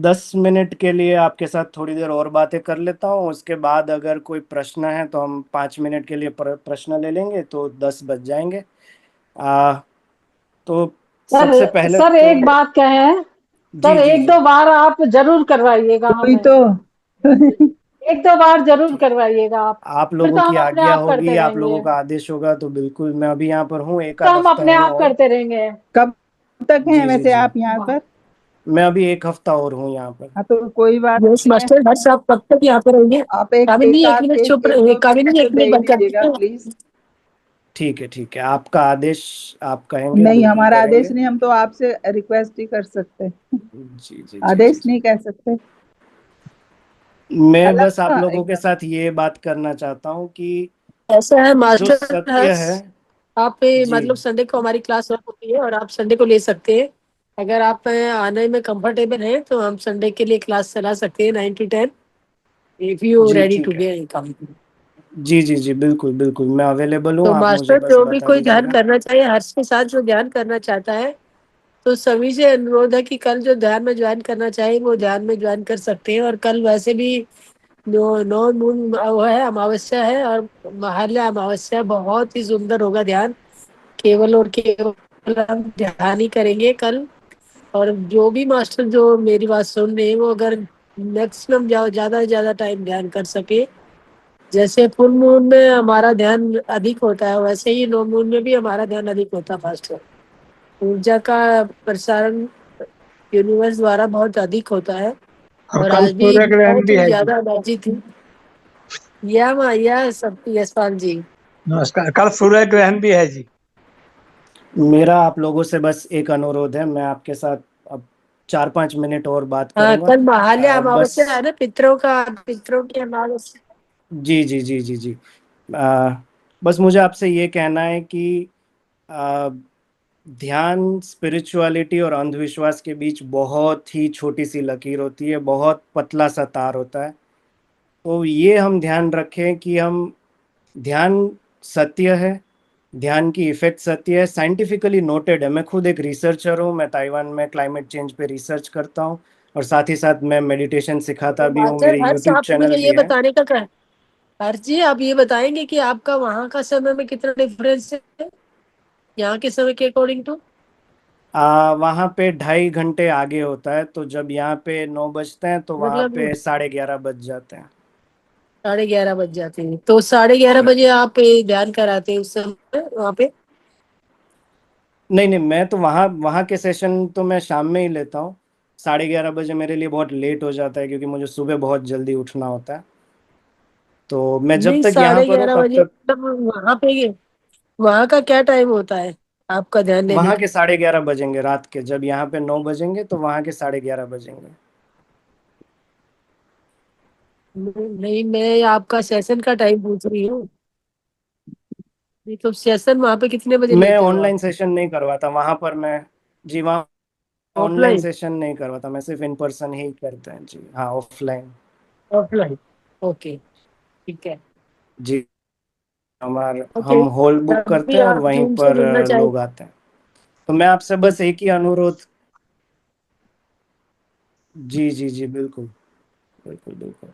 10 मिनट के लिए आपके साथ थोड़ी देर और बातें कर लेता हूँ, उसके बाद अगर कोई प्रश्न है तो हम 5 मिनट के लिए प्रश्न ले लेंगे, तो 10 बज जाएंगे। आ तो सबसे सर पहले सर तो। एक बात कहें। जी सर जी एक जी। दो बार आप जरूर करवाइएगा वही हमें। तो। एक दो बार जरूर ठीक, करवाइएगा आप। आप फिर लोगों तो की हम अपने आज्ञा आप होगी, करते आप लोगों रहेंगे। का आदेश होगा तो बिल्कुल, मैं अभी यहाँ पर हूँ, एक तो आध हम हफ्ता अपने हूँ आप और। करते रहेंगे। कब तक हैं जी जी वैसे जी। आप यहाँ पर? मैं अभी एक हफ्ता और हूँ यहाँ पर। हाँ, तो कोई बात यस नहीं है। मास्टर, बस आप कब तक यहाँ पे रहेंगे? आप एक कामिनी एक एक आध मिनट एक चुप एक रहिए, दो कामिनी घंटे तो एक दे मिनट ही बंद कर दीजिएगा दीजिए। प्लीज। ठीक है, ठीक है, आपका आदेश, आप कहेंगे नहीं, बिल्कुल हमारा करेंगे। आदेश नहीं, हम तो आपसे रिक्वेस्ट ही कर सकते हैं। जी जी जी जी आदेश जी। नहीं कह सकते। मैं अलग बस था आप लोगों के एकदम। साथ ये बात करना चाहता हूँ कि ऐसा है जो मास्टर सत्य हर्ष, है। आप जी मतलब संडे को हमारी क्लास रख होती है और आप संडे को ले सकते हैं। अगर आप आने में कंफर्टेबल हैं तो हम संडे के लिए क्लास चला सकते हैं 9 to 10, इफ यू जी, रेडी टू ठीक है। बी कम। जी जी जी, बिल्कुल बिल्कुल, मैं अवेलेबल हूँ, तो आप मुझे मास्टर बस जो भी बता कोई ध्यान दीजिएगा। करना चाहिए, हर्ष के साथ जो ध्यान करना चाहता है, तो सभी से अनुरोध है कि कल जो ध्यान में ज्वाइन करना चाहिए वो ध्यान में ज्वाइन कर सकते हैं। और कल वैसे भी नो नो मून वो है, अमावस्या है, और महालया अमावस्या, बहुत ही सुंदर होगा ध्यान। केवल और केवल हम ध्यान ही करेंगे कल। और जो भी मास्टर जो मेरी बात सुन रहे हैं वो अगर मैक्सिमम ज्यादा से ज्यादा टाइम ध्यान कर सके, जैसे फुल मून में हमारा ध्यान अधिक होता है वैसे ही नो मून में भी हमारा ध्यान अधिक होता है मास्टर। ऊर्जा का प्रसारण यूनिवर्स द्वारा बहुत अधिक होता है। और और कल आज भी सूर्य ग्रहण बहुत भी ही है जी। ज्यादा एनर्जी थी। यह सब यशपाल जी। नमस्कार, कल सूर्य ग्रहण भी है जी। मेरा आप लोगों से बस एक अनुरोध है, मैं आपके साथ अब 4-5 मिनट और बात हाँ, करूंगा। कल महालया बस। अमावस्या है ना, पितरों की अमावस्या। जी जी जी जी जी। आ, बस मुझे आपसे ये कहना है कि आ, ध्यान, स्पिरिचुअलिटी और अंधविश्वास के बीच बहुत ही छोटी सी लकीर होती है, बहुत पतला सा तार होता है। तो ये हम ध्यान रखें कि हम ध्यान सत्य है, ध्यान की इफेक्ट सत्य है, साइंटिफिकली नोटेड है। मैं खुद एक रिसर्चर हूँ, मैं ताइवान में क्लाइमेट चेंज पे रिसर्च करता हूँ और साथ ही साथ मैं मेडिटेशन सिखाता तो भी हूँ, मास्टर मेरे हर्ष, यूट्यूब आप मुझे चैनल भी ये है। बताने का क्या, हर्ष जी आप ये बताएंगे कि आपका वहाँ का समय में कितना डिफरेंस है यहाँ के समय के अकॉर्डिंग टू? वहाँ पे 2.5 घंटे आगे होता है, तो जब यहाँ पे 9 बजते हैं तो वहाँ मतलब पे 11:30 बज जाते हैं। 11:30 बज जाते हैं, तो 11:30 बजे आप ध्यान कराते हैं उस समय वहाँ पे? नहीं नहीं, मैं तो वहाँ वहाँ के सेशन तो मैं शाम में ही लेता हूँ। 11:30 बजे मेरे लिए बहुत लेट हो जाता है, क्योंकि मुझे सुबह बहुत जल्दी उठना होता है। तो मैं जब नहीं, तक यहाँ साढ़े पर हूँ ग्यारह तब बजे तक। मतलब वहाँ पे वहाँ का क्या टाइम होता है आपका ध्यान लेने वहाँ का? के 11:30 बजेंगे रात के, जब यहाँ पे 9 बजेंगे तो वहाँ के 11:30 बजेंगे। नहीं, मैं आपका सेशन का टाइम पूछ रही हूँ। नहीं तो सेशन वहाँ पे कितने बजे मैं लेते हो आप? ऑनलाइन सेशन नहीं करवाता वहाँ पर, मैं जी वहाँ ऑनलाइन ऑफलाइन? सेशन नहीं करवाता, मैं सिर्फ इन पर्सन ही करते हैं जी, हाँ ऑफलाइन। ऑफलाइन, ओके, ठीक है। जी, ओके, हम हॉल बुक जब करते भी हैं और आप वहीं जूम से पर जुड़ना चाहें। लोग आते हैं। तो मैं आपसे बस एक ही अनुरोध। जी जी जी, बिल्कुल बिल्कुल बिल्कुल।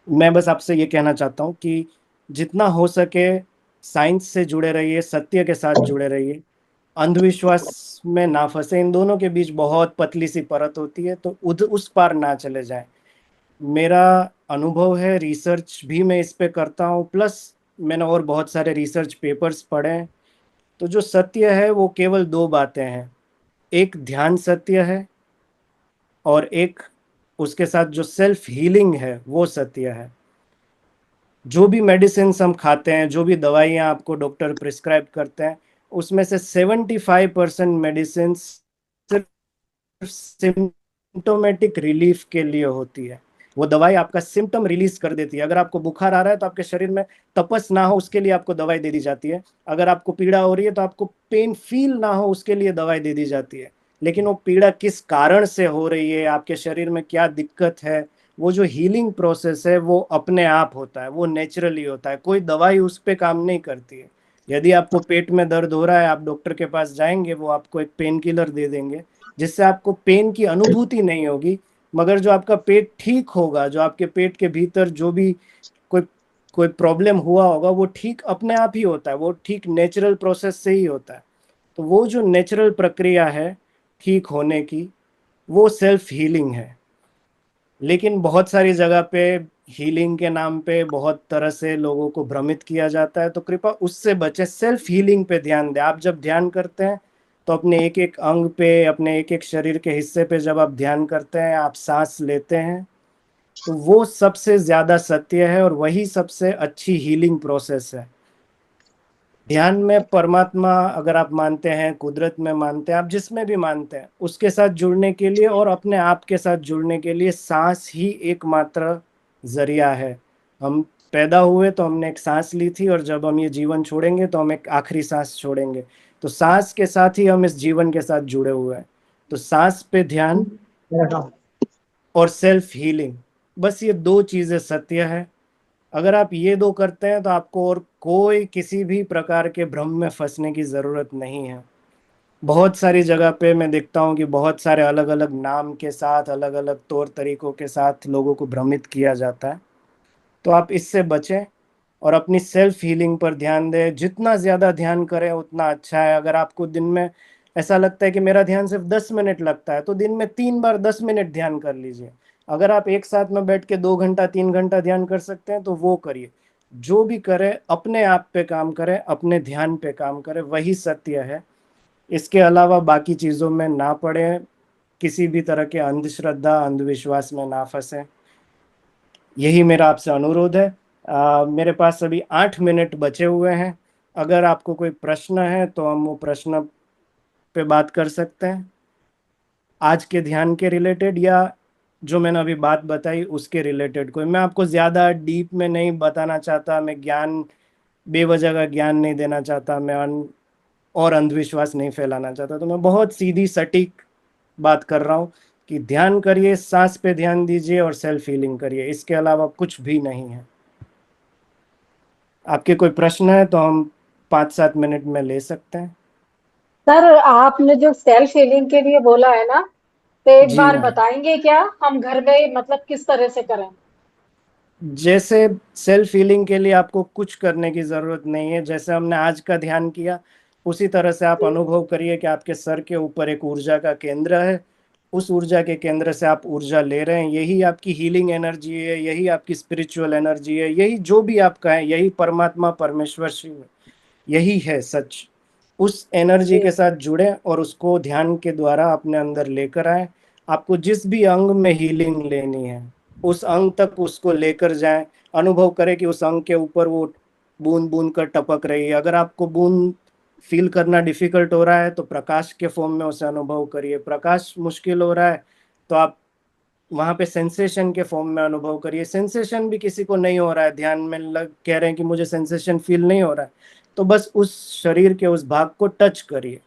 मैं बस आपसे ये कहना चाहता हूँ कि जितना हो सके साइंस से जुड़े रहिए, सत्य के साथ जुड़े रहिए, अंधविश्वास में ना फंसे। इन दोनों के बीच बहुत पतली सी परत होती है, तो उस पार ना चले जाएं। मेरा अनुभव है, रिसर्च भी मैं इस पे करता हूँ, प्लस मैंने और बहुत सारे रिसर्च पेपर्स पढ़े हैं। तो जो सत्य है वो केवल दो बातें हैं, एक ध्यान सत्य है और एक उसके साथ जो सेल्फ हीलिंग है वो सत्य है। जो भी मेडिसिन हम खाते हैं, जो भी दवाइयाँ आपको डॉक्टर प्रिस्क्राइब करते हैं, उसमें से 75% मेडिसिन सिर्फ सिम्टोमेटिक रिलीफ के लिए होती है। वो दवाई आपका सिम्टम रिलीज कर देती है। अगर आपको बुखार आ रहा है तो आपके शरीर में तपस ना हो उसके लिए आपको दवाई दे दी जाती है। अगर आपको पीड़ा हो रही है तो आपको पेन फील ना हो उसके लिए दवाई दे दी जाती है। लेकिन वो पीड़ा किस कारण से हो रही है, आपके शरीर में क्या दिक्कत है, वो जो हीलिंग प्रोसेस है वो अपने आप होता है, वो नेचुरली होता है, कोई दवाई उस पर काम नहीं करती है। यदि आपको पेट में दर्द हो रहा है, आप डॉक्टर के पास जाएंगे, वो आपको एक पेन किलर दे देंगे जिससे आपको पेन की अनुभूति नहीं होगी। मगर जो आपका पेट ठीक होगा, जो आपके पेट के भीतर जो भी कोई कोई प्रॉब्लम हुआ होगा, वो ठीक अपने आप ही होता है, वो ठीक नेचुरल प्रोसेस से ही होता है। तो वो जो नेचुरल प्रक्रिया है ठीक होने की, वो सेल्फ हीलिंग है। लेकिन बहुत सारी जगह पे हीलिंग के नाम पे बहुत तरह से लोगों को भ्रमित किया जाता है, तो कृपया उससे बचें। सेल्फ हीलिंग पे ध्यान दें। आप जब ध्यान करते हैं तो अपने एक एक अंग पे, अपने एक एक शरीर के हिस्से पे जब आप ध्यान करते हैं, आप सांस लेते हैं, तो वो सबसे ज्यादा सत्य है और वही सबसे अच्छी हीलिंग प्रोसेस है। ध्यान में परमात्मा अगर आप मानते हैं, कुदरत में मानते हैं, आप जिसमें भी मानते हैं, उसके साथ जुड़ने के लिए और अपने आप के साथ जुड़ने के लिए सांस ही एकमात्र जरिया है। हम पैदा हुए तो हमने एक सांस ली थी, और जब हम ये जीवन छोड़ेंगे तो हम एक आखिरी सांस छोड़ेंगे। तो सांस के साथ ही हम इस जीवन के साथ जुड़े हुए हैं। तो सांस पे ध्यान और सेल्फ हीलिंग, बस ये दो चीजें सत्य है। अगर आप ये दो करते हैं तो आपको और कोई किसी भी प्रकार के भ्रम में फंसने की जरूरत नहीं है। बहुत सारी जगह पे मैं देखता हूँ कि बहुत सारे अलग अलग नाम के साथ, अलग अलग तौर तरीकों के साथ लोगों को भ्रमित किया जाता है। तो आप इससे बचें और अपनी सेल्फ हीलिंग पर ध्यान दें। जितना ज़्यादा ध्यान करें उतना अच्छा है। अगर आपको दिन में ऐसा लगता है कि मेरा ध्यान सिर्फ 10 मिनट लगता है, तो दिन में 3 बार 10 मिनट ध्यान कर लीजिए। अगर आप एक साथ में बैठ के 2 घंटा 3 घंटा ध्यान कर सकते हैं तो वो करिए। जो भी करें अपने आप पे काम करें, अपने ध्यान पे काम करें, वही सत्य है। इसके अलावा बाकी चीज़ों में ना पड़े, किसी भी तरह के अंधश्रद्धा अंधविश्वास में ना फंसे। यही मेरा आपसे अनुरोध है। मेरे पास अभी 8 मिनट बचे हुए हैं। अगर आपको कोई प्रश्न है तो हम वो प्रश्न पे बात कर सकते हैं, आज के ध्यान के रिलेटेड या जो मैंने अभी बात बताई उसके रिलेटेड कोई, मैं आपको ज़्यादा डीप में नहीं बताना चाहता, मैं ज्ञान, बेवजह का ज्ञान नहीं देना चाहता, मैं और अंधविश्वास नहीं फैलाना चाहता। तो मैं बहुत सीधी सटीक बात कर रहा हूँ कि ध्यान करिए, सांस पे ध्यान दीजिए और सेल्फ हीलिंग करिए, इसके अलावा कुछ भी नहीं है। आपके कोई प्रश्न है तो हम 5-7 मिनट में ले सकते हैं। सर, आपने जो सेल्फ हीलिंग के लिए बोला है ना, तो एक जी बार मैम। बताएंगे क्या हम घर में मतलब किस तरह से करें? जैसे सेल्फ हीलिंग के लिए आपको कुछ करने की ज़रूरत नहीं है, जैसे हमने आज का ध्यान किया उसी तरह से आप अनुभव करिए कि आपके सर के ऊपर एक ऊर्जा का केंद्र है, उस ऊर्जा के केंद्र से आप ऊर्जा ले रहे हैं, यही आपकी हीलिंग एनर्जी है, यही आपकी स्पिरिचुअल एनर्जी है, यही जो भी आप कहें, यही परमात्मा परमेश्वर शिव है, यही है सच। उस एनर्जी के साथ जुड़े और उसको ध्यान के द्वारा अपने अंदर लेकर आए। आपको जिस भी अंग में हीलिंग लेनी है उस अंग तक उसको लेकर जाएं, अनुभव करें कि उस अंग के ऊपर वो बूंद बूंद कर टपक रही है। अगर आपको बूंद फील करना डिफिकल्ट हो रहा है तो प्रकाश के फॉर्म में उसे अनुभव करिए, प्रकाश मुश्किल हो रहा है तो आप वहां पे सेंसेशन के फॉर्म में अनुभव करिए, सेंसेशन भी किसी को नहीं हो रहा है, ध्यान में लग कह रहे हैं कि मुझे सेंसेशन फील नहीं हो रहा है, तो बस उस शरीर के उस भाग को टच करिए,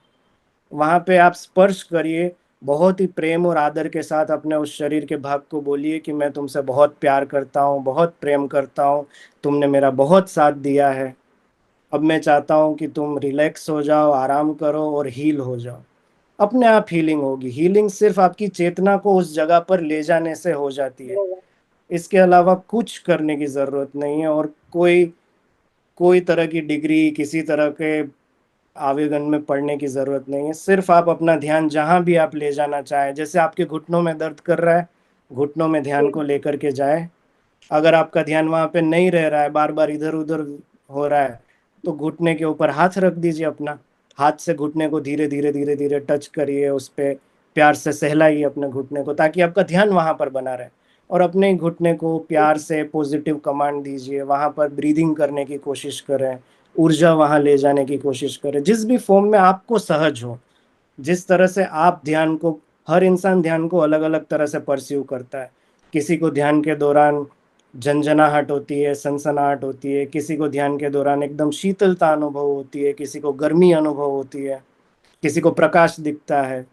वहां पे आप स्पर्श करिए, बहुत ही प्रेम और आदर के साथ अपने उस शरीर के भाग को बोलिए कि मैं तुमसे बहुत प्यार करता हूँ, बहुत प्रेम करता हूँ, तुमने मेरा बहुत साथ दिया है, अब मैं चाहता हूँ कि तुम रिलैक्स हो जाओ, आराम करो और हील हो जाओ। अपने आप हीलिंग होगी। हीलिंग सिर्फ आपकी चेतना को उस जगह पर ले जाने से हो जाती है, इसके अलावा कुछ करने की जरूरत नहीं है। और कोई कोई तरह की डिग्री, किसी तरह के आवेदन में पढ़ने की जरूरत नहीं है, सिर्फ आप अपना ध्यान जहां भी आप ले जाना चाहें, जैसे आपके घुटनों में दर्द कर रहा है, घुटनों में ध्यान को लेकर के जाए। अगर आपका ध्यान वहां पे नहीं रह रहा है, बार बार इधर उधर हो रहा है, तो घुटने के ऊपर हाथ रख दीजिए अपना, हाथ से घुटने को धीरे धीरे धीरे धीरे टच करिए, उस पे प्यार से सहलाइए अपने घुटने को, ताकि आपका ध्यान वहां पर बना रहे। और अपने ही घुटने को प्यार से पॉजिटिव कमांड दीजिए, वहां पर ब्रीदिंग करने की कोशिश करें, ऊर्जा वहां ले जाने की कोशिश करें, जिस भी फॉर्म में आपको सहज हो, जिस तरह से आप ध्यान को, हर इंसान ध्यान को अलग अलग तरह से परस्यू करता है। किसी को ध्यान के दौरान झंझनाहट होती है, सनसनाहट होती है, किसी को ध्यान के दौरान एकदम शीतलता अनुभव होती है, किसी को गर्मी अनुभव होती है, किसी को प्रकाश दिखता है।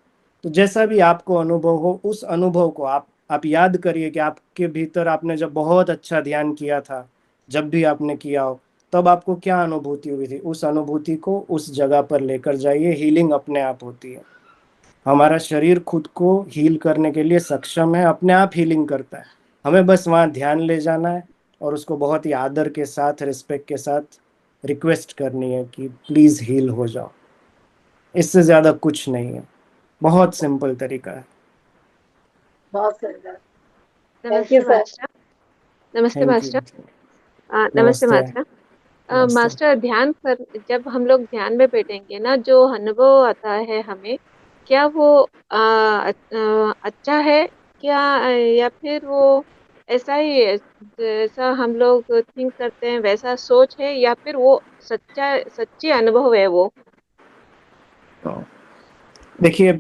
तो जैसा भी आपको अनुभव हो, उस अनुभव को आप याद करिए कि आपके भीतर आपने जब बहुत अच्छा ध्यान किया था, जब भी आपने किया हो तब आपको क्या अनुभूति हुई थी, उस अनुभूति को उस जगह पर लेकर जाइए। हीलिंग अपने आप होती है। हमारा शरीर खुद को हील करने के लिए सक्षम है, अपने आप हीलिंग करता है, हमें बस वहाँ ध्यान ले जाना है और उसको बहुत ही आदर के साथ, रिस्पेक्ट के साथ रिक्वेस्ट करनी है कि प्लीज हील हो जाओ। इससे ज्यादा कुछ नहीं है, बहुत सिंपल तरीका है। बहुत सही बात। थैंक यू नमस्ते सर। मास्टर। नमस्ते थैंक यू। मास्टर। नमस्ते नमस्ते। मास्टर। नमस्ते। मास्टर, जब हम लोग ध्यान में बैठेंगे ना, जो अनुभव आता है हमें, क्या वो अच्छा है क्या, या फिर वो ऐसा ही है जैसा हम लोग थिंक करते हैं वैसा सोच है, या फिर वो सच्ची अनुभव है वो? तो देखिए,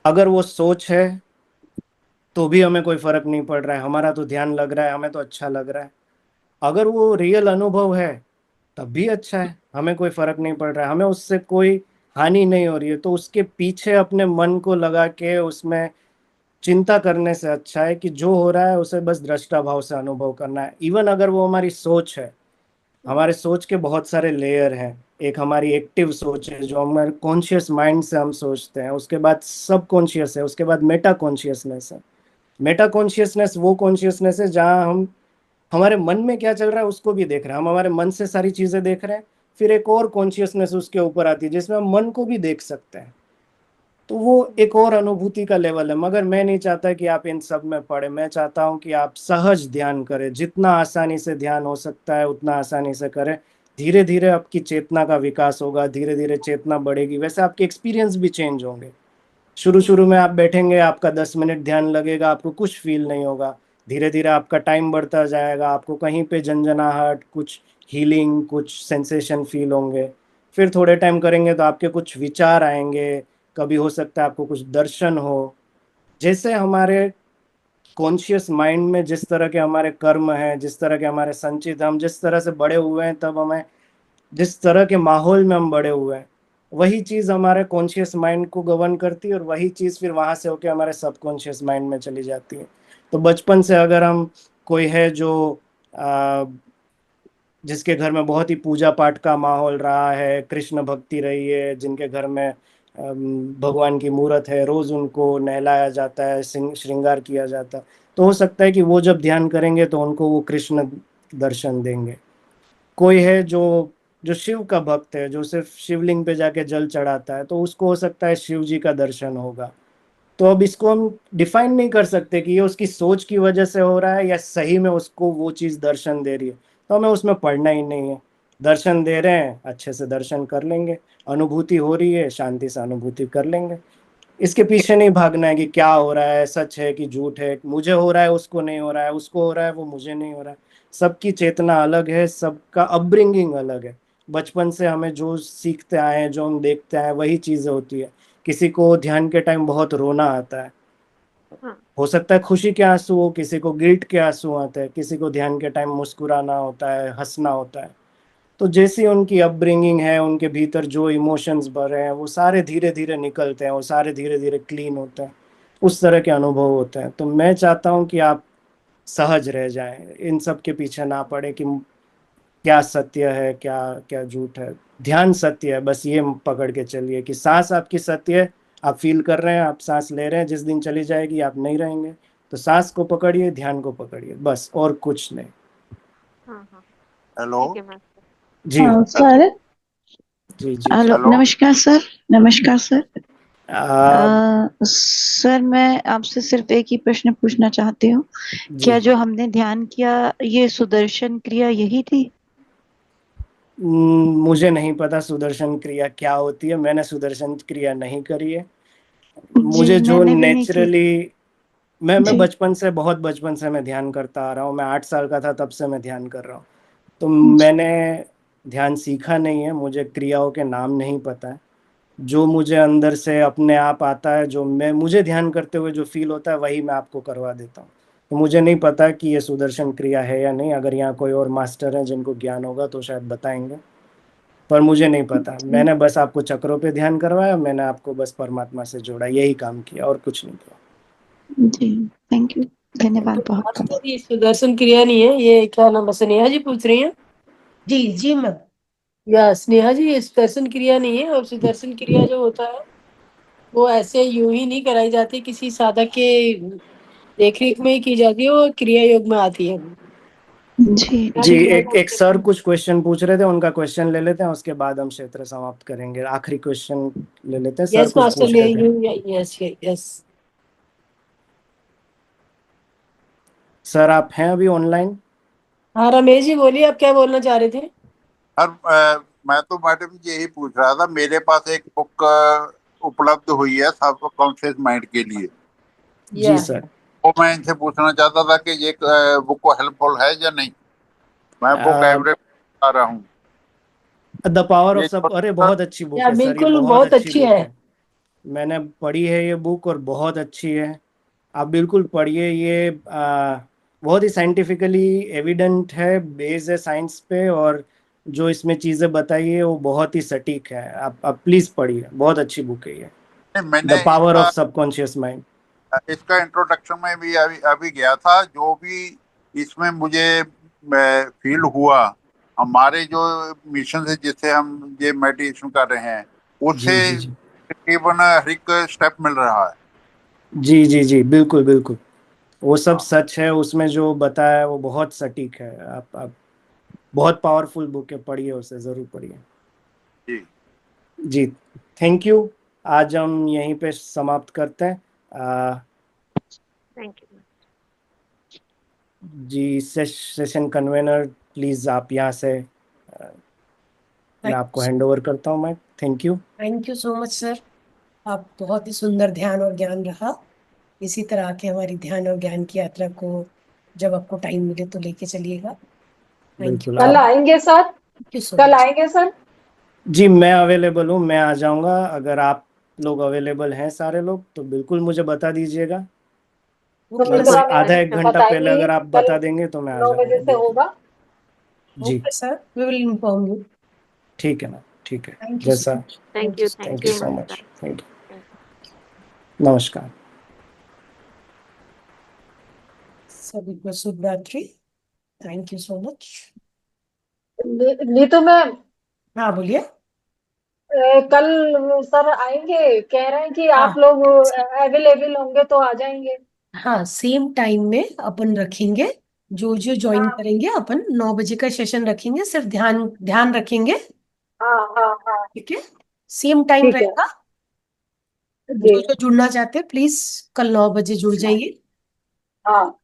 अगर वो सोच है तो भी हमें कोई फर्क नहीं पड़ रहा है, हमारा तो ध्यान लग रहा है, हमें तो अच्छा लग रहा है। अगर वो रियल अनुभव है तब भी अच्छा है, हमें कोई फर्क नहीं पड़ रहा है, हमें उससे कोई हानि नहीं हो रही है, तो उसके पीछे अपने मन को लगा के उसमें चिंता करने से अच्छा है कि जो हो रहा है उसे बस दृष्टा भाव से अनुभव करना है। इवन अगर वो हमारी सोच है, हमारे सोच के बहुत सारे लेयर हैं। एक हमारी एक्टिव सोच है जो हमारे कॉन्शियस माइंड से हम सोचते हैं, उसके बाद सब कॉन्शियस है, उसके बाद मेटा कॉन्शियसनेस है। मेटा कॉन्शियसनेस वो कॉन्शियसनेस है जहाँ हम हमारे मन में क्या चल रहा है उसको भी देख रहे हैं, हम हमारे मन से सारी चीजें देख रहे हैं। फिर एक और कॉन्शियसनेस उसके ऊपर आती है जिसमें हम मन को भी देख सकते हैं, तो वो एक और अनुभूति का लेवल है। मगर मैं नहीं चाहता कि आप इन सब में पड़े, मैं चाहता हूं कि आप सहज ध्यान करें, जितना आसानी से ध्यान हो सकता है उतना आसानी से करें। धीरे धीरे आपकी चेतना का विकास होगा, धीरे धीरे चेतना बढ़ेगी, वैसे आपके एक्सपीरियंस भी चेंज होंगे। शुरू शुरू में आप बैठेंगे, आपका 10 मिनट ध्यान लगेगा, आपको कुछ फील नहीं होगा। धीरे धीरे आपका टाइम बढ़ता जाएगा, आपको कहीं पे झंझनाहट, कुछ हीलिंग, कुछ सेंसेशन फील होंगे। फिर थोड़े टाइम करेंगे तो आपके कुछ विचार आएंगे, कभी हो सकता है आपको कुछ दर्शन हो। जैसे हमारे कॉन्शियस माइंड में जिस तरह के हमारे कर्म हैं, जिस तरह के हमारे संचित, हम जिस तरह से बड़े हुए हैं, तब हमें जिस तरह के माहौल में हम बड़े हुए हैं, वही चीज हमारे कॉन्शियस माइंड को गवर्न करती है, और वही चीज फिर वहां से होके हमारे सबकॉन्शियस माइंड में चली जाती है। तो बचपन से अगर हम, कोई है जो आ, जिसके घर में बहुत ही पूजा पाठ का माहौल रहा है, कृष्ण भक्ति रही है, जिनके घर में भगवान की मूर्त है, रोज उनको नहलाया जाता है, श्रृंगार किया जाता है, तो हो सकता है कि वो जब ध्यान करेंगे तो उनको वो कृष्ण दर्शन देंगे। कोई है जो जो शिव का भक्त है, जो सिर्फ शिवलिंग पे जाके जल चढ़ाता है, तो उसको हो सकता है शिव जी का दर्शन होगा। तो अब इसको हम डिफाइन नहीं कर सकते कि ये उसकी सोच की वजह से हो रहा है या सही में उसको वो चीज दर्शन दे रही है, तो हमें उसमें पढ़ना ही नहीं है। दर्शन दे रहे हैं, अच्छे से दर्शन कर लेंगे, अनुभूति हो रही है, शांति से अनुभूति कर लेंगे। इसके पीछे नहीं भागना है कि क्या हो रहा है, सच है कि झूठ है, मुझे हो रहा है उसको नहीं हो रहा है, उसको हो रहा है वो मुझे नहीं हो रहा है। सबकी चेतना अलग है, सबका अपब्रिंगिंग अलग है। बचपन से हमें जो सीखते आए हैं, जो हम देखते आए हैं, वही चीजें होती है। किसी को ध्यान के टाइम बहुत रोना आता है, हाँ हो सकता है खुशी के आंसू हो, किसी को गिल्ट के आंसू आते हैं, किसी को ध्यान के टाइम मुस्कुराना होता है, हंसना होता है। तो जैसी उनकी अपब्रिंगिंग है, उनके भीतर जो इमोशंस भर रहे हैं, वो सारे धीरे धीरे निकलते हैं, वो सारे धीरे धीरे क्लीन होते हैं, उस तरह के अनुभव होते हैं। तो मैं चाहता हूँ कि आप सहज रह जाएं, इन सब के पीछे ना पड़े कि क्या सत्य है, क्या क्या झूठ है। ध्यान सत्य है, बस ये पकड़ के चलिए कि सांस आपकी सत्य है। आप फील कर रहे हैं, आप सांस ले रहे हैं, जिस दिन चली जाएगी आप नहीं रहेंगे। तो सांस को पकड़िए, ध्यान को पकड़िए, बस, और कुछ नहीं। हाँ हाँ हेलो। ठीक है मास्टर। जी हाँ सर। जी जी। Hello, hello. नमस्कार सर। नमस्कार सर। आ, सर, मैं आपसे सिर्फ एक ही प्रश्न पूछना चाहती हूँ। जी। क्या जो हमने ध्यान किया, ये सुदर्शन क्रिया यही थी? मुझे नहीं पता सुदर्शन क्रिया क्या होती है, मैंने सुदर्शन क्रिया नहीं करी है। जी, मुझे जो मैंने भी नहीं की। नेचुरली, मैं जी बचपन से, बहुत बचपन से मैं ध्यान करता आ रहा हूँ। मैं 8 साल का था तब से मैं ध्यान कर रहा हूँ। तो जी। मैंने ध्यान सीखा नहीं है, मुझे क्रियाओं के नाम नहीं पता है। जो मुझे अंदर से अपने आप आता है, जो मैं, मुझे ध्यान करते हुए जो फील होता है, वही मैं आपको करवा देता हूँ। तो मुझे नहीं पता कि ये सुदर्शन क्रिया है या नहीं। अगर यहाँ कोई और मास्टर है जिनको ज्ञान होगा तो शायद बताएंगे, पर मुझे नहीं पता। मैंने बस आपको चक्रों पे ध्यान करवाया, मैंने आपको बस परमात्मा से जोड़ा, यही काम किया और कुछ नहीं किया। जी, थैंक यू। धन्यवाद तो बहुत बहुत। मास्टर, ये सुदर्शन क्रिया नहीं है, ये क्या नाम है, स्नेहा जी पूछ रही हैं। जी जी मैम। या स्नेहा जी, ये सुदर्शन क्रिया नहीं है। और सुदर्शन क्रिया जो होता है, वो ऐसे यूं ही नहीं कराई जाती, किसी साधक के देख रेख में ही की जाती है, वो क्रिया योग में आती है। जी जी, जी। एक सर कुछ क्वेश्चन पूछ रहे थे, उनका क्वेश्चन ले लेते हैं, उसके बाद हम क्षेत्र समाप्त करेंगे। आखिरी क्वेश्चन ले लेते हैं, सर यस कुछ मास्टर, पूछ ले रहे थे। Yes yes. सर आप हैं अभी ऑनलाइन? हाँ रमेश जी बोलिए, आप क्या बोलना चाह रहे थे। सर, मैं तो मैडम जी यही पूछ रहा था। मेरे पास एक बुक उपलब्ध हुई है सब कॉन्शियस माइंड के लिए। जी या सर। वो मैं इनसे पूछना चाहता था कि ये बुक को हेल्पफुल है या नहीं। मैं बुक एवरेज आ रहा हूँ। द पावर ऑफ ये सब, अरे जो- बहुत अच्छी बुक या है सर, ये बिल्कुल, बहुत बहुत अच्छी अच्छी बुक है। है। मैंने पढ़ी है ये बुक और बहुत अच्छी है। आप बिल्कुल पढ़िए ये। बहुत ही साइंटिफिकली एविडेंट है, बेस्ड है साइंस पे, और जो इसमें चीज़ें बताई है वो बहुत ही सटीक है। आप प्लीज़ पढ़िए, बहुत अच्छी बुक है ये, मैंने द पावर ऑफ इसका सबकॉन्शियस माइंड। इसका इंट्रोडक्शन में भी अभी अभी गया था। जो भी इसमें मुझे फील हुआ, हमारे जो मिशन है जिससे हम ये मेडिटेशन कर रहे हैं, उससे जी जी जी। तकरीबन हर एक स्टेप मिल रहा है। जी जी जी, बिल्कुल बिल्कुल। वो सब हाँ सच है, उसमें जो बताया है वो बहुत सटीक है। आप बहुत पावरफुल बुक है, पढ़िए उसे, ज़रूर पढ़िए। जी। जी, थैंक यू। आज हम यहीं पे समाप्त करते हैं। आ, थैंक यू। जी, सेशन कन्वेनर प्लीज़ आप यहाँ से, मैं आपको हैंड ओवर करता हूँ। मैं, thank you. Thank you so much sir. आप बहुत ही सुंदर ध्यान और ज्ञान रहा। इसी तरह के हमारी ध्यान और ज्ञान की यात्रा को जब आपको टाइम मिले तो लेके चलिएगा। थैंक बिल्कुल कल आप। आएंगे सर? यू सो कल मच। आएंगे सर? जी, मैं अवेलेबल हूँ, मैं आ जाऊँगा। अगर आप लोग अवेलेबल हैं सारे लोग तो बिल्कुल मुझे बता दीजिएगा। ओके वैसे इंदिरा आधा एक मैम घंटा पहले बताएंगी अगर आप कल बता देंगे तो मैं आ 9 बजे जाऊंगा से बिल्कुल। होगा। जी okay sir, we will inform you. ठीक है मैम, ठीक है। थैंक यू जैसा, sir. Thank you, thank thank you you so master. Much, thank you, नमस्कार। सभी को शुभ रात्रि। Thank you so much. Neetu ma'am, हाँ बोलिए। कल सर आएंगे, कह रहे हैं कि हाँ आप लोग अवेलेबल होंगे तो आ जाएंगे। हाँ, सेम टाइम में अपन रखेंगे। जो जो ज्वाइन हाँ करेंगे अपन 9 बजे का सेशन रखेंगे, सिर्फ ध्यान ध्यान रखेंगे। हाँ हाँ हाँ, ठीक है, सेम टाइम ठीक है रहेगा। जी। जो जो जुड़ना चाहते हैं प्लीज कल 9 बजे जुड़ जाइए। हाँ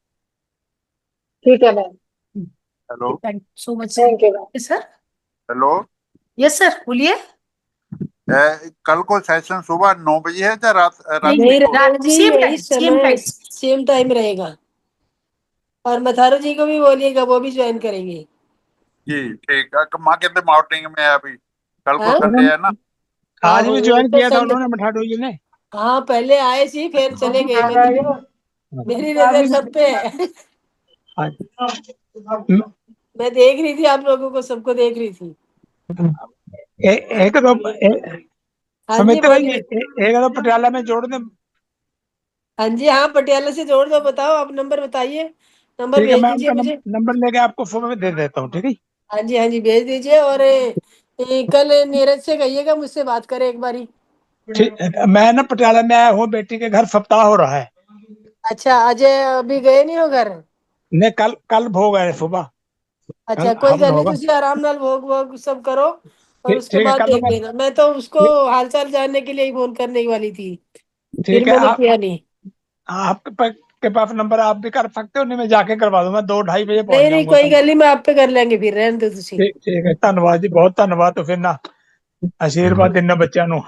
ठीक है ma'am, hello thank so much thank you ma'am. Sir. Hello. Yes sir, बोलिए। कल को सेशन सुबह 9 बजे है या नहीं रात्रि को? राघव जी, सेम यही टाइम, सेम समय टाइम। सेम टाइम रहेगा। और मथारू जी को भी बोलिएगा, वो भी ज्वाइन करेंगे। जी ठीक है। माँ कहते मॉर्निंग में है अभी, कल को हाँ संडे है ना। हाँ, आज भी वो ज्वाइन तो किया था संडे। उन्होंने मठाडू जी ने। हाँ, पहले आए सी फिर चले गए। मेरी नजर सब पे है। मैं देख रही थी, आप लोगों को सबको देख रही थी। एक तो हाँ जी समित रहेंगे, बोलिए। एक तो पटियाला में जोड़ दे। हाँ जी, हाँ पटियाला से जोड़ दो। बताओ, आप नंबर बताइए, नंबर ठीक है, भेज मैं दीजिए उनका मुझे। नंबर लेके आपको फोन में दे देता हूँ, ठीक है। हाँ जी, हाँ जी भेज दीजिए। और कल नीरज से कहिएगा मुझसे बात करे एक बारी। ठीक, मैं ना पटियाला में आया हूँ, बेटी के घर सप्ताह हो रहा है। अच्छा, अजय अभी गए नहीं हो घर? ने कल कल भोग है सुबह, अच्छा, कल कोई हवन गल नहीं, होगा। तुझे आराम नाल भोग वोग सब करो और ठीक उसके ठीक है, बाद कल देख मैं लेना। मैं तो उसको हालचाल जानने के लिए ही फोन करने वाली थी, फिर ठीक है। मैंने किया नहीं। आपके पास नंबर, आप भी कर सकते हो, नहीं मैं जाके करवा दूंगा, 2-2:30 बजे पहुंच नहीं नहीं, जाऊंगा कोई कल। गल नहीं, मैं आप पे कर लेंगे फिर, रहने दो तुसी। ठीक ठीक है, धन्यवाद जी, बहुत धन्यवाद। तो फिर ना आशीर्वाद देना बच्चा नु।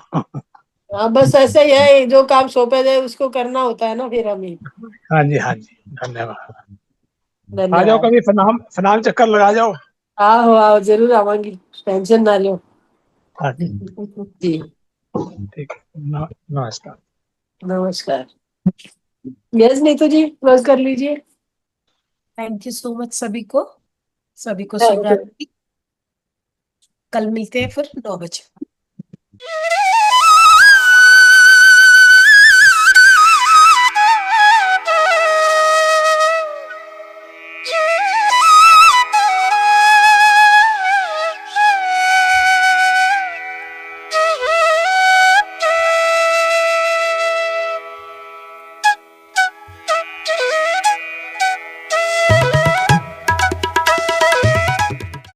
हाँ बस ऐसा ही है, जो काम सौंपा जाए उसको करना होता है ना फिर हमें। हाँ जी, हाँ जी, धन्यवाद। आ जाओ धन्यवाद। कभी, फनाम फनाम चक्कर लगा जाओ। आओ आओ, जरूर आवांगी, टेंशन ना लो। हाँ जी, जी ठीक है, नमस्कार। नमस्कार। यस नीतू जी, क्लोज कर लीजिए। थैंक यू सो मच सभी को शुभ थैंक यू। रात्रि। कल मिलते हैं फिर 9 बजे।